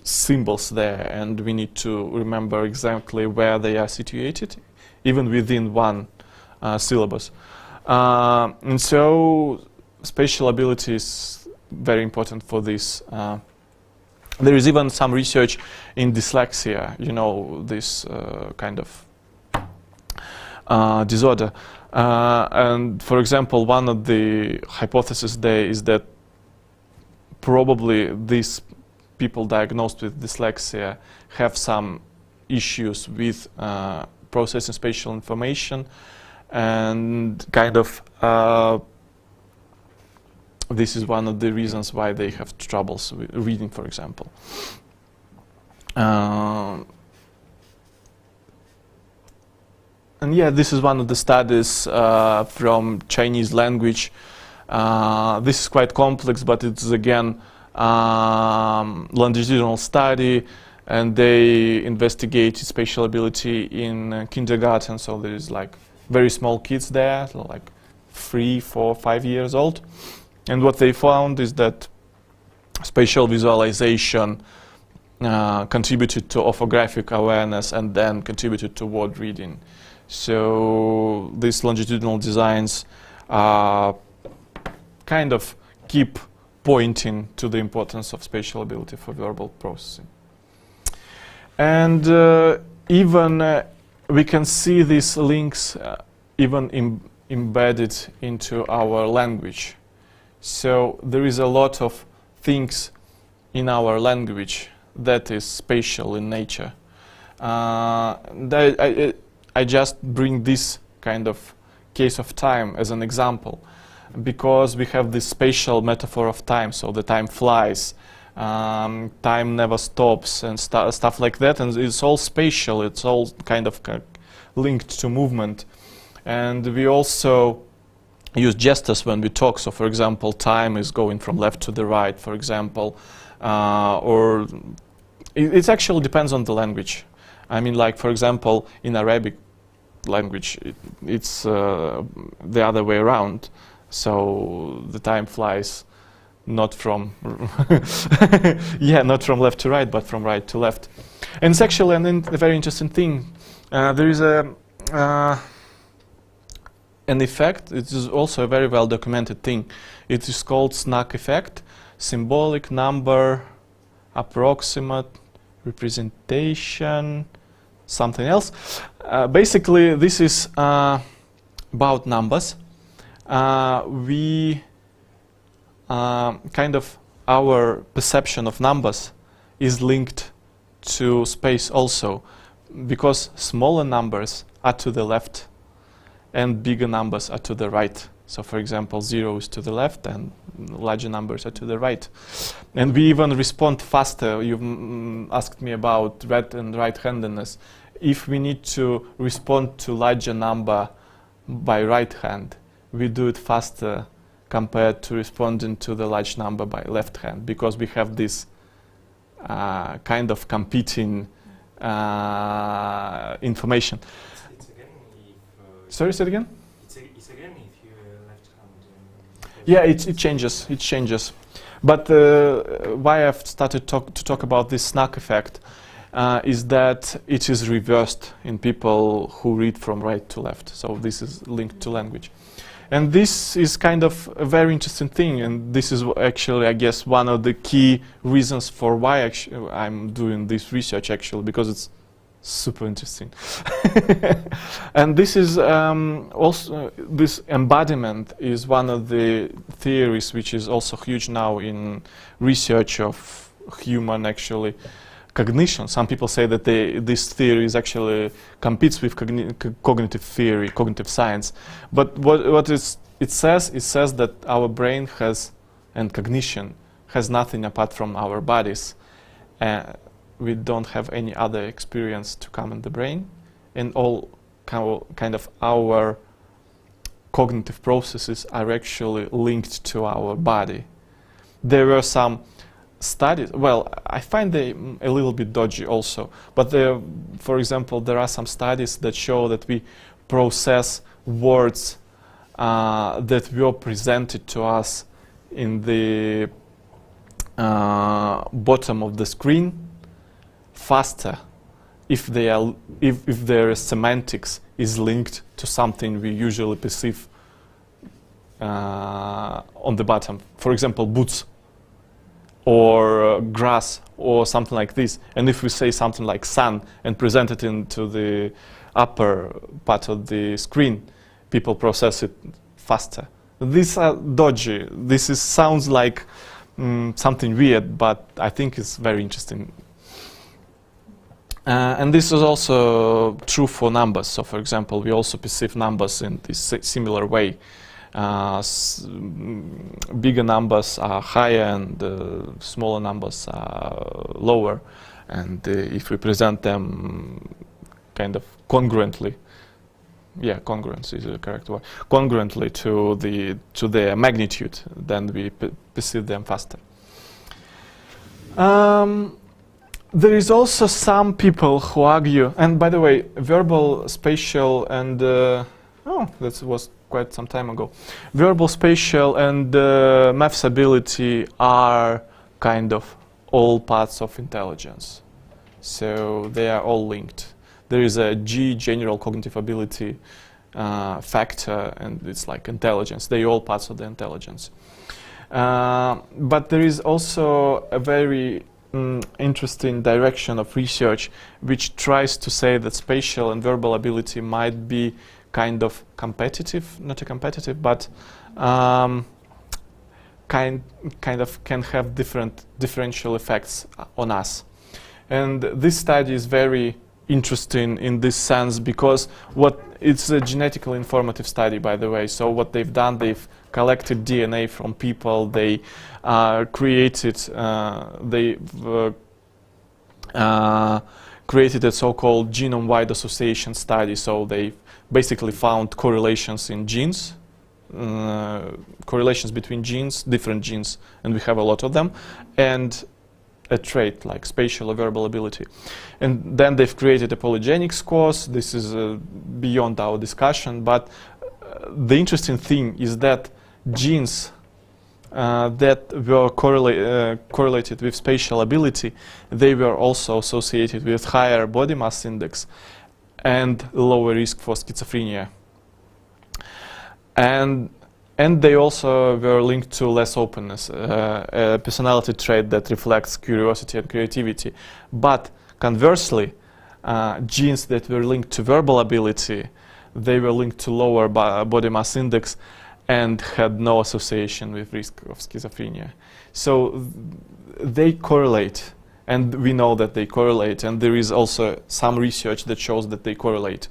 symbols there, and we need to remember exactly where they are situated, even within one syllabus. And so spatial ability is very important for this. There is even some research in dyslexia, you know, this kind of disorder. And for example, one of the hypotheses there is that probably these people diagnosed with dyslexia have some issues with processing spatial information, and kind of this is one of the reasons why they have troubles with reading, for example. And yeah, this is one of the studies from Chinese language. This is quite complex, but it's again longitudinal study, and they investigated spatial ability in kindergarten. So there is like very small kids there, like 3, 4, 5 years old. And what they found is that spatial visualization contributed to orthographic awareness and then contributed to word reading. So these longitudinal designs kind of keep pointing to the importance of spatial ability for verbal processing. And even we can see these links even embedded into our language. So there is a lot of things in our language that is spatial in nature. I just bring this kind of case of time as an example, because we have this spatial metaphor of time. So the time flies, time never stops, and stuff like that. And it's all spatial. It's all kind of linked to movement. And we also use gestures when we talk. So, for example, time is going from left to the right, for example, or it actually depends on the language. I mean, like, for example, in Arabic language, it's the other way around. So the time flies not from not from left to right, but from right to left. And it's actually a very interesting thing. There is an effect. It is also a very well documented thing. It is called snack effect, symbolic, number, approximate, representation, something else. Basically, this is about numbers. We kind of our perception of numbers is linked to space also, because smaller numbers are to the left and bigger numbers are to the right. So, for example, 0 is to the left and larger numbers are to the right. And we even respond faster. You've asked me about read and right-handedness. If we need to respond to larger number by right hand, we do it faster compared to responding to the large number by left hand, because we have this kind of competing information. It's again if, Sorry, say it again? It's again if you left hand. Yeah, it changes. It changes. But why I've started to talk about this snack effect is that it is reversed in people who read from right to left. So this is linked to language. And this is kind of a very interesting thing, and this is actually, I guess, one of the key reasons for why I'm doing this research, actually, because it's super interesting. And this is also, this embodiment is one of the theories which is also huge now in research of human actually cognition. Some people say that this theory is actually competes with cognitive theory, cognitive science. But it says that our brain has, and cognition has nothing apart from our bodies. We don't have any other experience to come in the brain, and all kind of our cognitive processes are actually linked to our body. There were some studies, well, I find them a little bit dodgy also, but for example, there are some studies that show that we process words that were presented to us in the bottom of the screen faster if their semantics is linked to something we usually perceive on the bottom. For example, boots or grass or something like this. And if we say something like sun and present it into the upper part of the screen, people process it faster. These are dodgy. Sounds like something weird, but I think it's very interesting. And this is also true for numbers. So, for example, we also perceive numbers in this similar way. Bigger numbers are higher and smaller numbers are lower. And if we present them kind of congruently, yeah, congruence is the correct word, congruently to their magnitude, then we perceive them faster. There is also some people who argue, and by the way, verbal, spatial, and that was quite some time ago. Verbal, spatial, and maths ability are kind of all parts of intelligence. So they are all linked. There is a G, general cognitive ability factor, and it's like intelligence. They are all parts of the intelligence. But there is also a very interesting direction of research which tries to say that spatial and verbal ability might be kind of competitive, not a competitive, but kind of can have different differential effects on us. And this study is very interesting in this sense because it's a genetically informative study, by the way. So what they've done, they've collected DNA from people. They created created a so-called genome-wide association study. So they basically found correlations in genes, correlations between genes, different genes, and we have a lot of them, and a trait like spatial or verbal ability. And then they've created a polygenic scores. This is beyond our discussion, but the interesting thing is that genes that were correlated with spatial ability, they were also associated with higher body mass index and lower risk for schizophrenia. And they also were linked to less openness, a personality trait that reflects curiosity and creativity. But conversely, genes that were linked to verbal ability, they were linked to lower body mass index and had no association with risk of schizophrenia. So they correlate, and we know that they correlate, and there is also some research that shows that they correlate.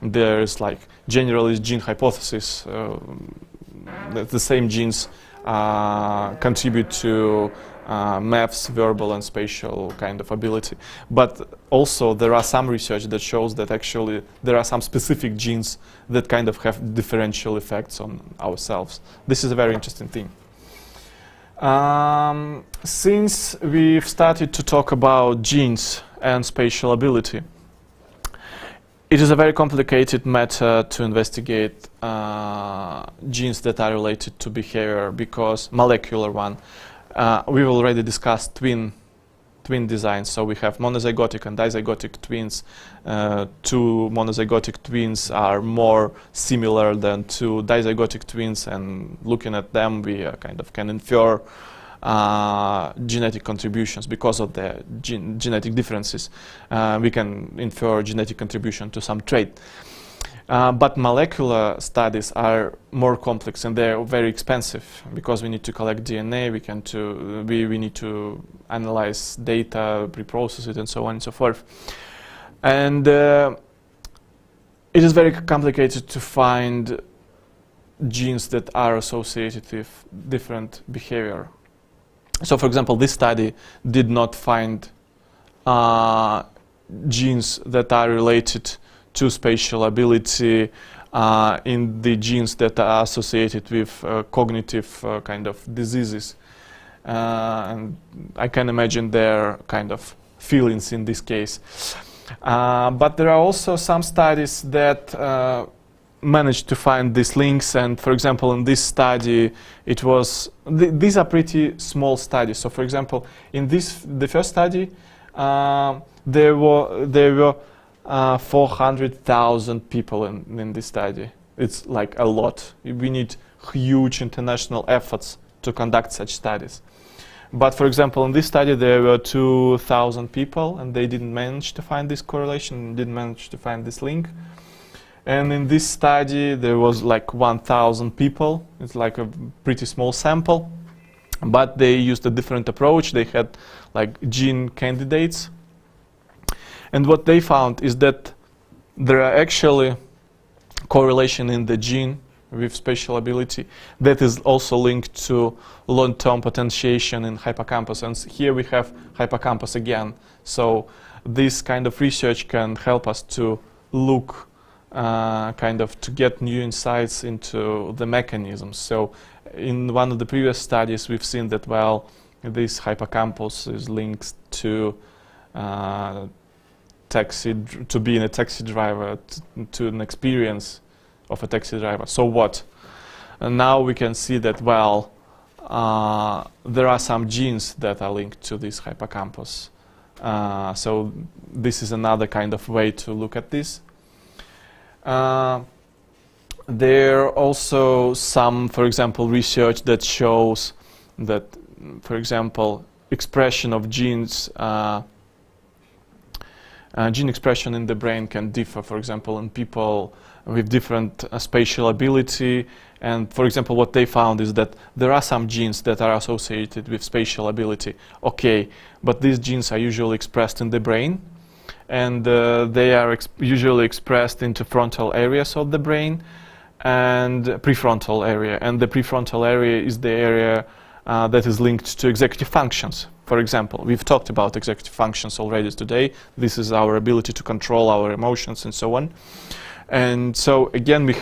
There is like generalist gene hypothesis, that the same genes contribute to maths, verbal and spatial kind of ability. But also there are some research that shows that actually there are some specific genes that kind of have differential effects on ourselves. This is a very interesting thing. Since we've started to talk about genes and spatial ability, it is a very complicated matter to investigate genes that are related to behavior, because molecular one. We've already discussed twin designs, so we have monozygotic and dizygotic twins. Two monozygotic twins are more similar than two dizygotic twins, and looking at them we kind of can infer genetic contributions because of the genetic differences. We can infer genetic contribution to some trait. But molecular studies are more complex and they're very expensive because we need to collect DNA, we need to analyze data, pre-process it, and so on and so forth. And it is very complicated to find genes that are associated with different behavior. So, for example, this study did not find genes that are related to spatial ability in the genes that are associated with cognitive kind of diseases. And I can imagine their kind of feelings in this case. But there are also some studies that managed to find these links, and for example in this study it was these are pretty small studies. So for example in the first study there were 400,000 people in this study. It's like a lot. We need huge international efforts to conduct such studies. But for example in this study there were 2,000 people and they didn't manage to find this correlation, didn't manage to find this link. And in this study there was like 1,000 people. It's like a pretty small sample, but they used a different approach. They had like gene candidates, and what they found is that there are actually correlation in the gene with spatial ability that is also linked to long-term potentiation in hippocampus. And here we have hippocampus again. So this kind of research can help us to look to get new insights into the mechanisms. So in one of the previous studies we've seen that, well, this hippocampus is linked to being a taxi driver, to an experience of a taxi driver. So what? And now we can see that, well, there are some genes that are linked to this hippocampus. So this is another kind of way to look at this. There are also some, for example, research that shows that, for example, expression of genes, gene expression in the brain can differ, for example, in people with different spatial ability. And for example, what they found is that there are some genes that are associated with spatial ability. Okay, but these genes are usually expressed in the brain, and they are usually expressed into frontal areas of the brain and prefrontal area. And the prefrontal area is the area that is linked to executive functions. For example, we've talked about executive functions already today. This is our ability to control our emotions and so on. And so again, we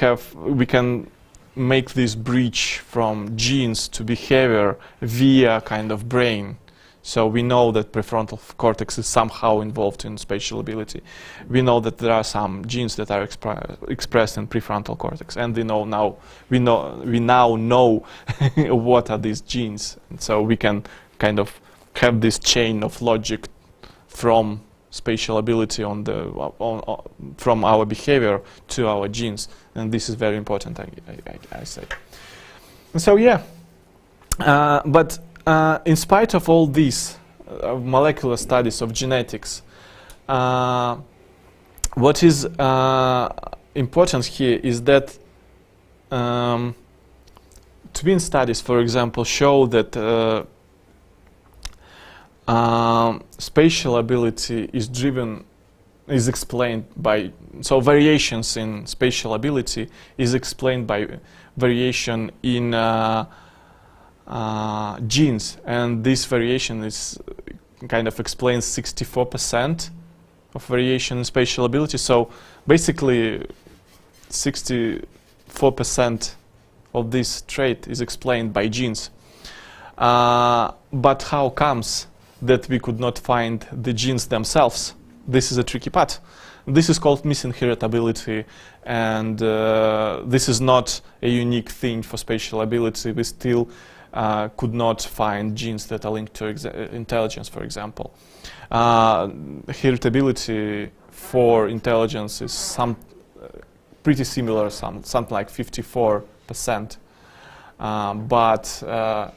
can make this bridge from genes to behavior via kind of brain. So we know that prefrontal cortex is somehow involved in spatial ability. We know that there are some genes that are expressed in prefrontal cortex, and we now know what are these genes. And so we can kind of have this chain of logic from spatial ability from our behavior to our genes, and this is very important, I say. And so yeah, but in spite of all these molecular studies of genetics, what is important here is that twin studies, for example, show that spatial ability is explained by, so variations in spatial ability is explained by variation in genes, and this variation is kind of explains 64% of variation in spatial ability. So basically 64% of this trait is explained by genes. But how comes that we could not find the genes themselves? This is a tricky part. This is called misinheritability, and this is not a unique thing for spatial ability. We still could not find genes that are linked to intelligence, for example. Heritability for intelligence is pretty similar, something like 54%. but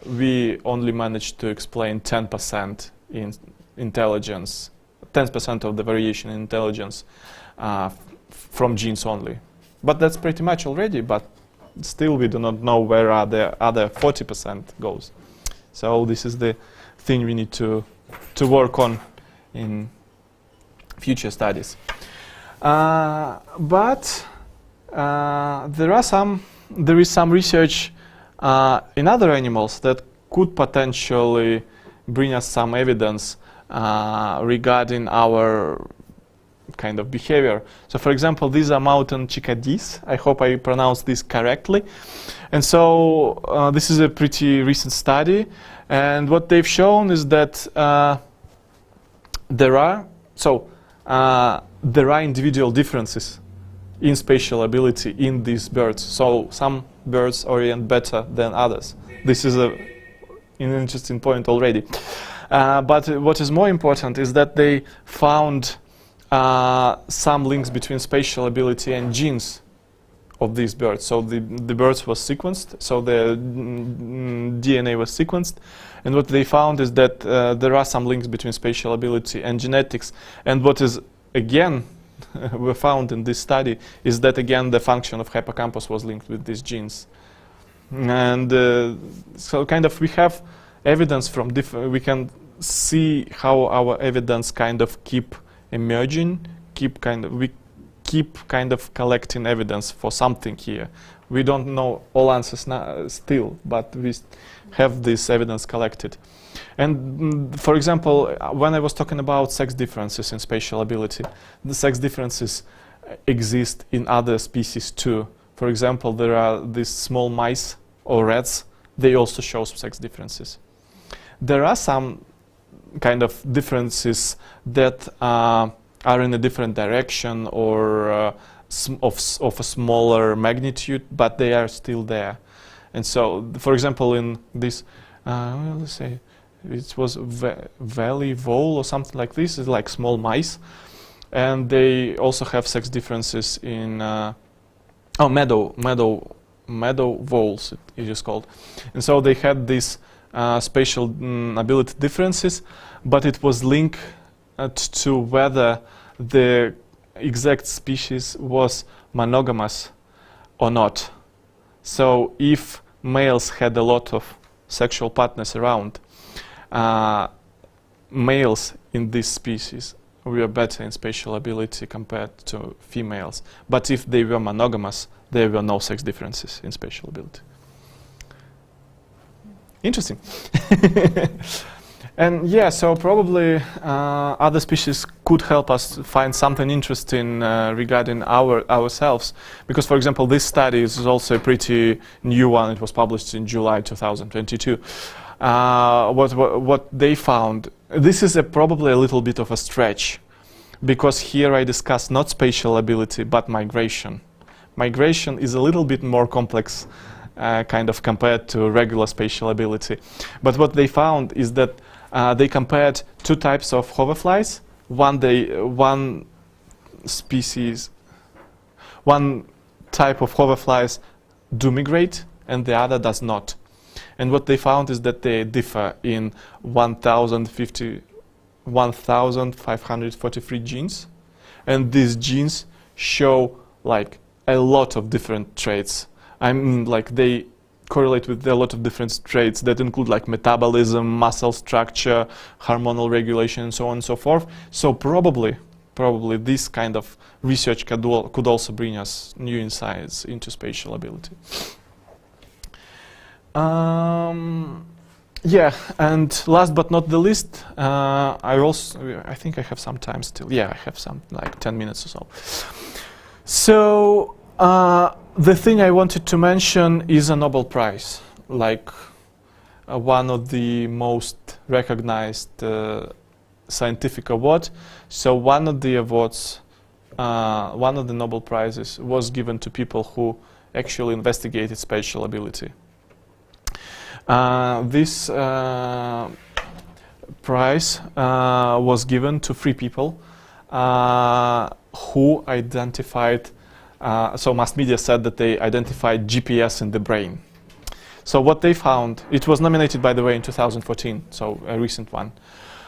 we only managed to explain 10% in intelligence, 10% of the variation in intelligence from genes only. But that's pretty much already, but still we do not know where are the other 40% goes. So this is the thing we need to work on in future studies. But there is some research in other animals that could potentially bring us some evidence regarding our kind of behavior. So for example, these are mountain chickadees. I hope I pronounced this correctly. And so this is a pretty recent study, and what they've shown is that there are individual differences in spatial ability in these birds. So some birds orient better than others. This is an interesting point already. But what is more important is that they found some links between spatial ability and genes of these birds. So the birds was sequenced, so the DNA was sequenced, and what they found is that there are some links between spatial ability and genetics. And what is again we found in this study is that again the function of hippocampus was linked with these genes. And so kind of we have evidence from we can see how our evidence kind of keep emerging, we keep kind of collecting evidence for something here. We don't know all answers still, but we have this evidence collected. And for example, when I was talking about sex differences in spatial ability, the sex differences exist in other species too. For example, there are these small mice or rats, they also show sex differences. There are some kind of differences that are in a different direction or of a smaller magnitude, but they are still there. And so, for example, in this, let's say, it was valley vole or something like this, it's like small mice, and they also have sex differences in meadow voles, it is called. And so they had these spatial ability differences, but it was linked to whether the exact species was monogamous or not. So if males had a lot of sexual partners around, males in this species were better in spatial ability compared to females. But if they were monogamous, there were no sex differences in spatial ability. Interesting. And yeah, so probably other species could help us find something interesting regarding ourselves. Because, for example, this study is also a pretty new one. It was published in July 2022. What they found, this is probably a little bit of a stretch, because here I discuss not spatial ability, but migration. Migration is a little bit more complex kind of compared to regular spatial ability. But what they found is that they compared two types of hoverflies. One type of hoverflies do migrate, and the other does not. And what they found is that they differ in 1,543 genes, and these genes show like a lot of different traits. I mean, like they correlate with a lot of different traits that include like metabolism, muscle structure, hormonal regulation, and so on and so forth. So probably this kind of research could also bring us new insights into spatial ability. Yeah, and last but not the least, I think I have some time still. Yeah, I have some, like 10 minutes or so. So the thing I wanted to mention is a Nobel Prize, like one of the most recognized scientific awards. So one of the awards, one of the Nobel Prizes was given to people who actually investigated spatial ability. This prize was given to 3 people who identified, so mass media said that they identified GPS in the brain. So what they found, it was nominated, by the way, in 2014, so a recent one.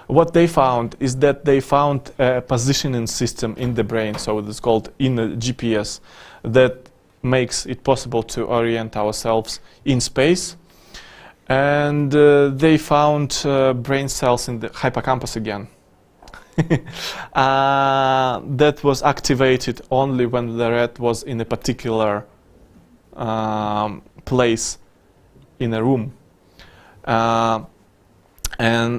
What they found is that they found a positioning system in the brain, so it's called inner GPS, that makes it possible to orient ourselves in space. And they found brain cells in the hippocampus again. That was activated only when the rat was in a particular place in a room. And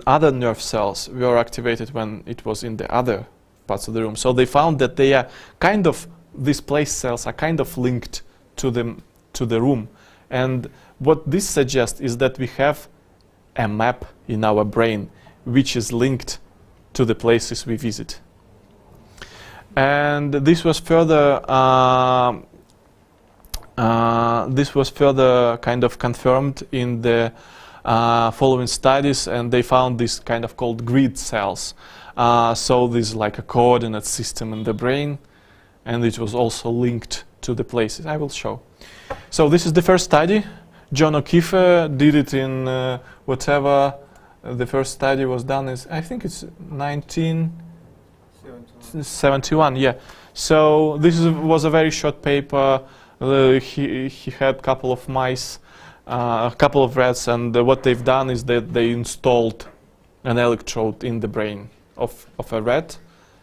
other nerve cells were activated when it was in the other parts of the room. So they found that they are kind of, these place cells are kind of linked to the room. And what this suggests is that we have a map in our brain which is linked to the places we visit. And this was further kind of confirmed in the following studies, and they found this kind of called grid cells. So this is like a coordinate system in the brain, and it was also linked to the places. I will show. So this is the first study. John O'Keefe did it in whatever the first study was done is, I think it's 1971, yeah. So this was a very short paper. He had a couple of mice, a couple of rats, and what they've done is that they installed an electrode in the brain of a rat,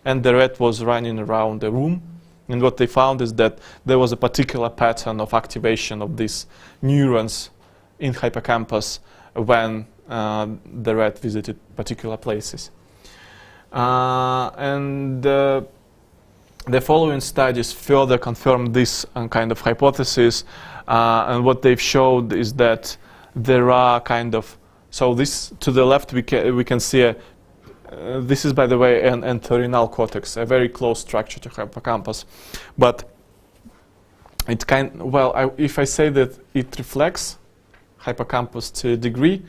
and the rat was running around the room. And what they found is that there was a particular pattern of activation of these neurons in hippocampus when the rat visited particular places. And the following studies further confirmed this kind of hypothesis. And what they've showed is that there are kind of, so this to the left we can see this is, by the way, an entorhinal cortex, a very close structure to hippocampus. But it if I say that it reflects hippocampus to a degree,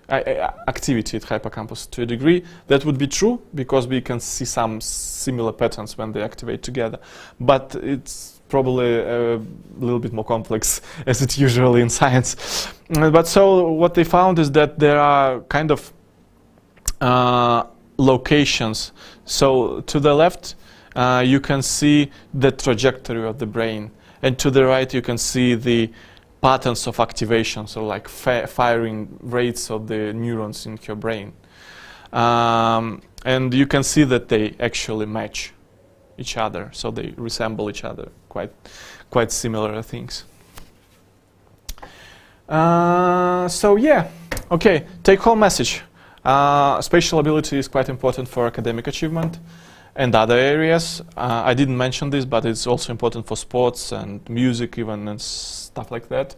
activity at hippocampus to a degree, that would be true because we can see some similar patterns when they activate together. But it's probably a little bit more complex as it usually in science. But so what they found is that there are kind of locations. So to the left you can see the trajectory of the brain, and to the right you can see the patterns of activation, so like firing rates of the neurons in your brain. And you can see that they actually match each other, so they resemble each other, quite similar things. So yeah, okay, take home message. Spatial ability is quite important for academic achievement and other areas. I didn't mention this, but it's also important for sports and music even and stuff like that.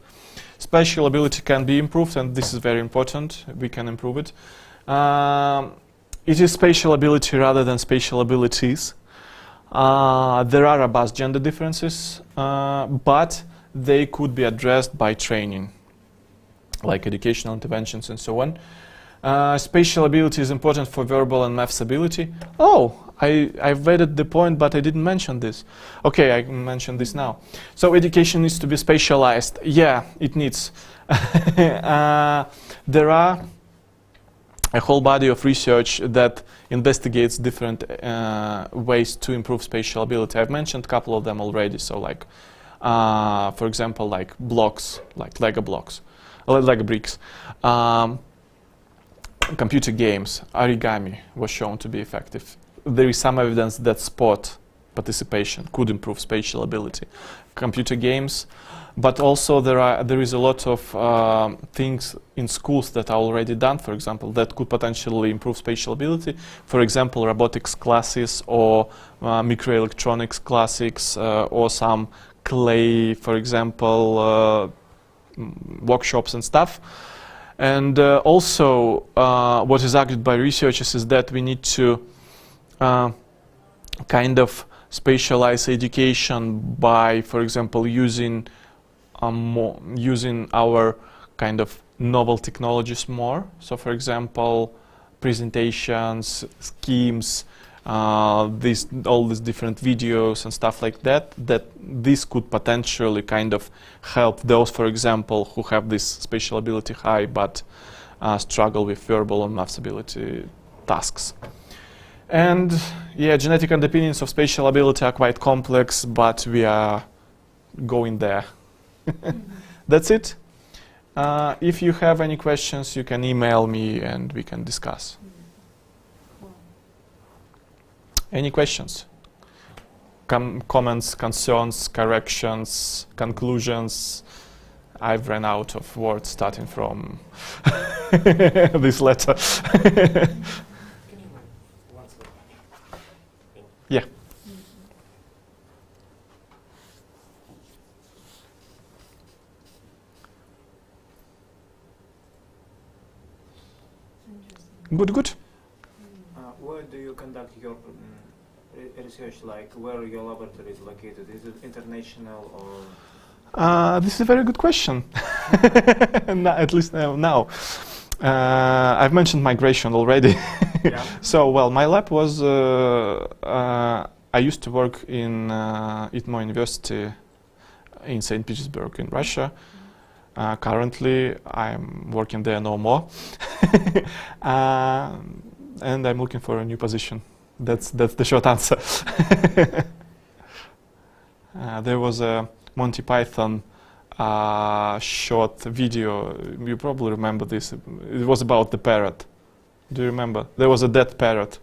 Spatial ability can be improved, and this is very important. We can improve it. It is spatial ability rather than spatial abilities. There are robust gender differences, but they could be addressed by training, like educational interventions and so on. Spatial ability is important for verbal and maths ability. Oh, I've added the point, but I didn't mention this. Okay, I can mention this now. So education needs to be spatialized. Yeah, it needs. There are a whole body of research that investigates different ways to improve spatial ability. I've mentioned a couple of them already. So like, for example, like blocks, like Lego blocks, Lego bricks. Computer games, origami was shown to be effective. There is some evidence that sport participation could improve spatial ability. Computer games, but also there is a lot of things in schools that are already done, for example, that could potentially improve spatial ability. For example, robotics classes or microelectronics classes or some clay, for example, workshops and stuff. And also, what is argued by researchers is that we need to kind of spatialize education by, for example, using our kind of novel technologies more. So, for example, presentations, schemes, all these different videos and stuff like that, that this could potentially kind of help those, for example, who have this spatial ability high but struggle with verbal and maths ability tasks. And yeah, genetic underpinnings of spatial ability are quite complex, but we are going there. That's it. If you have any questions, you can email me and we can discuss. Any questions? Comments, concerns, corrections, conclusions? I've run out of words starting from this letter. Yeah. Good, good. Where do you conduct your research? Like, where your laboratory is located? Is it international or? This is a very good question. At least now. I've mentioned migration already. Yeah. So, well, my lab was, I used to work in ITMO University in St. Petersburg in Russia. Currently, I'm working there no more. And I'm looking for a new position. That's the short answer. There was a Monty Python short video. You probably remember this. It was about the parrot. Do you remember? There was a dead parrot.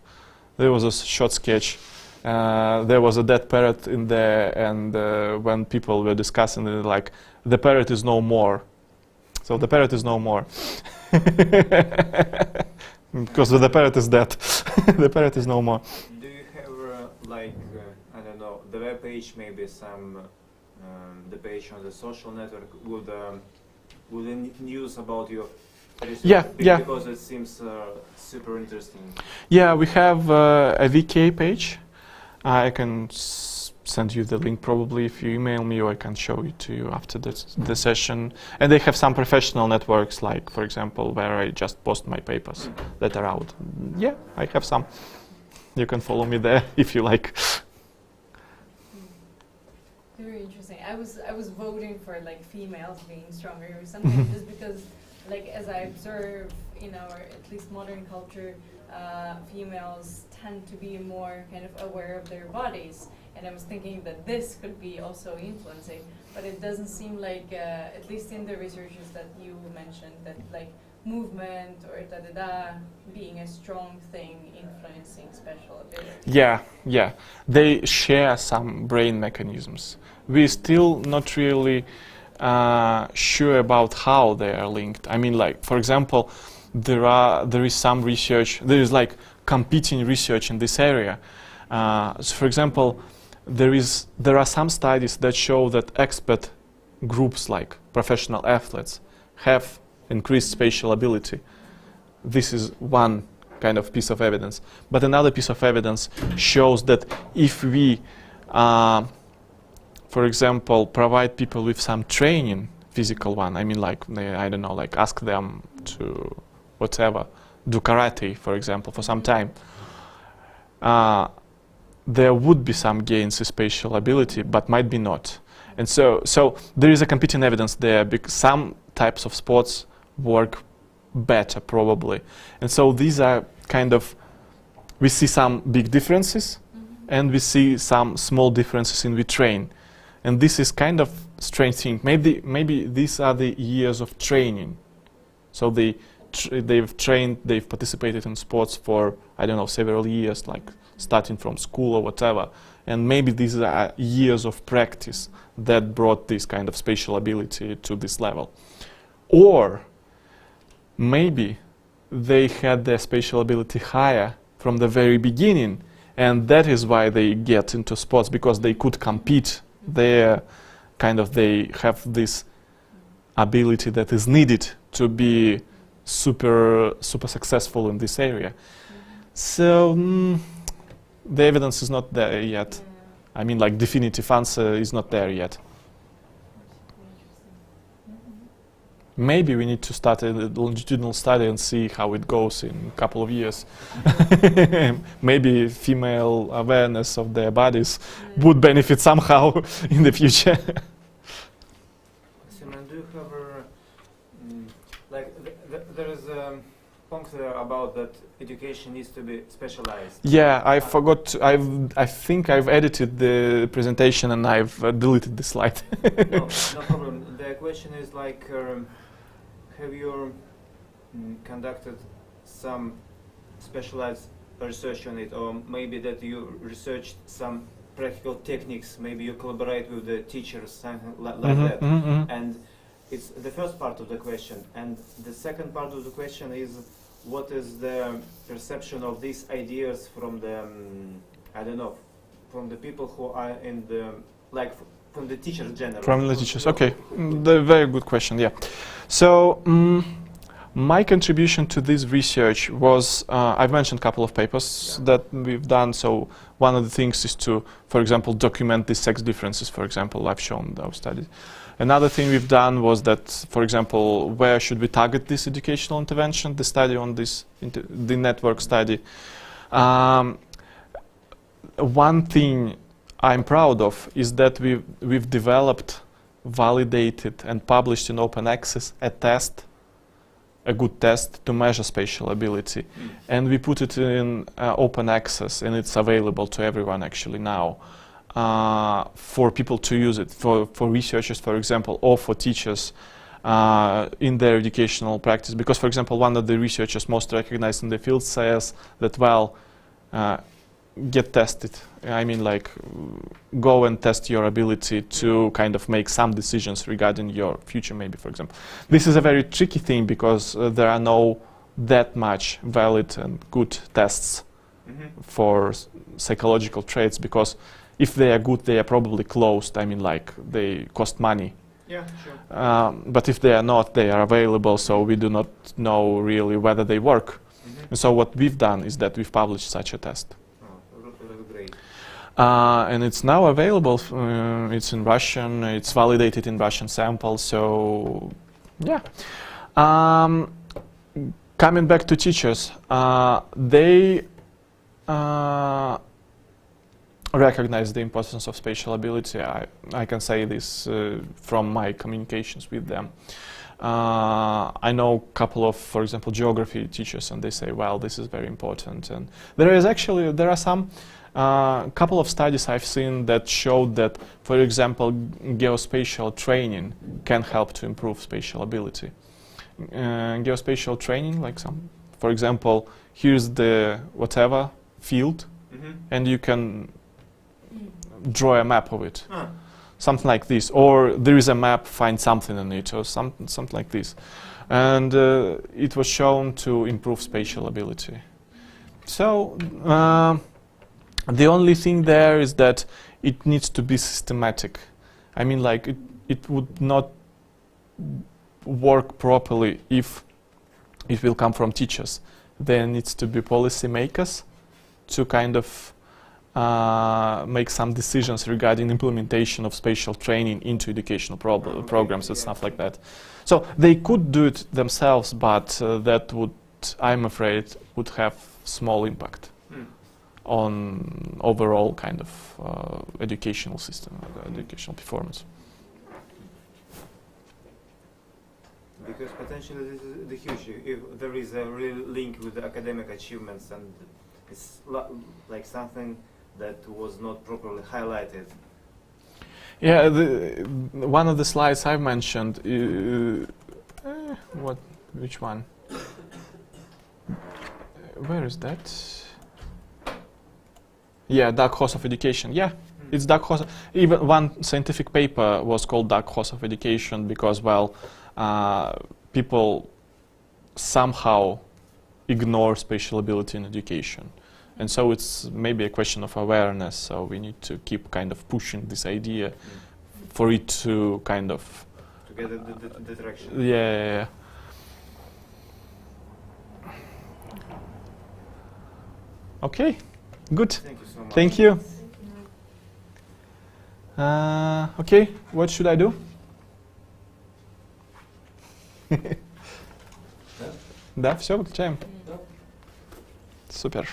There was a short sketch. There was a dead parrot in there, and when people were discussing it, like, the parrot is no more. So the parrot is no more. Because the parrot is dead. The parrot is no more. Do you have like I don't know, the web page, maybe some the page on the social network with the news about your research? Yeah, yeah. Because it seems super interesting. Yeah, we have a VK page. I can send you the link probably if you email me, or I can show it to you after the session. And they have some professional networks, like, for example, where I just post my papers that are out. Yeah, I have some. You can follow me there if you like. Very interesting. I was voting for like females being stronger or something, just because, like, as I observe in our at least modern culture, females tend to be more kind of aware of their bodies. And I was thinking that this could be also influencing, but it doesn't seem like, at least in the researches that you mentioned, that like movement or da-da-da being a strong thing influencing special ability. Yeah, yeah. They share some brain mechanisms. We're still not really sure about how they are linked. I mean, like, for example, there is some research, there is like competing research in this area. So for example, there are some studies that show that expert groups, like professional athletes, have increased spatial ability. This is one kind of piece of evidence. But another piece of evidence shows that if we, for example, provide people with some training, physical one, I mean, like, I don't know, like ask them to whatever, do karate, for example, for some time, there would be some gains in spatial ability, but might be not. And so there is a competing evidence there, because some types of sports work better, probably. And so these are kind of, we see some big differences, and we see some small differences in we train. And this is kind of strange thing. Maybe these are the years of training. So they've trained, they've participated in sports for, I don't know, several years, like starting from school or whatever. And maybe these are years of practice that brought this kind of spatial ability to this level. Or maybe they had their spatial ability higher from the very beginning, and that is why they get into sports, because they could compete. They have this ability that is needed to be super successful in this area. So the evidence is not there yet. I mean, like, definitive answer is not there yet. maybe we need to start a longitudinal study and see how it goes in a couple of years. Maybe female awareness of their bodies would benefit somehow in the future. Simon, do you have there is a point there about that education needs to be specialized? Yeah, I forgot. I think I've edited the presentation and I've deleted the slide. No problem. The question is like, have you conducted some specialized research on it, or maybe that you researched some practical techniques? Maybe you collaborate with the teachers, something like that. And it's the first part of the question. And the second part of the question is, what is the perception of these ideas from the, I don't know, from the people who are in the, like, from the teachers generally? From the teachers, okay. Very good question, yeah. So, my contribution to this research was, I've mentioned a couple of papers that we've done. So, one of the things is to, for example, document the sex differences, for example, I've shown our study. Another thing we've done was that, for example, where should we target this educational intervention, the study on this, the network study. One thing I'm proud of is that we've developed, validated and published in open access a good test to measure spatial ability. And we put it in open access, and it's available to everyone actually now. For people to use it, for researchers, for example, or for teachers in their educational practice. Because, for example, one of the researchers most recognized in the field says that, well, get tested. I mean, like, go and test your ability to kind of make some decisions regarding your future, maybe, for example. This is a very tricky thing because there are no that much valid and good tests for psychological traits, because if they are good, they are probably closed. I mean, like, they cost money. Yeah, sure. But if they are not, they are available, so we do not know really whether they work. And so what we've done is that we've published such a test. Great. And it's now available. It's in Russian. It's validated in Russian samples. So, yeah. Coming back to teachers, they recognize the importance of spatial ability. I can say this from my communications with them. I know a couple of, for example, geography teachers, and they say, well, this is very important. And there are some couple of studies I've seen that showed that, for example, geospatial training can help to improve spatial ability. Geospatial training, like for example, here's the whatever field, and you can draw a map of it. Something like this, or there is a map, find something in it, or something like this. And it was shown to improve spatial ability. So the only thing there is that it needs to be systematic. I mean, like, it would not work properly if it will come from teachers. There needs to be policy makers to kind of make some decisions regarding implementation of spatial training into educational programs and stuff like that. So they could do it themselves, but that would, I'm afraid, would have small impact on overall kind of educational system, educational performance. Because potentially this is the huge, if there is a real link with the academic achievements, and it's like something that was not properly highlighted. Yeah, one of the slides I've mentioned, which one? Where is that? Yeah, dark horse of education. Yeah, it's dark horse. Even one scientific paper was called dark horse of education because, well, people somehow ignore spatial ability in education. And so it's maybe a question of awareness, so we need to keep kind of pushing this idea for it to kind of... To get the direction. Yeah. Okay, good. Thank you so much. Thank you. Okay, what should I do? Да, все, выключаем. Да. Супер.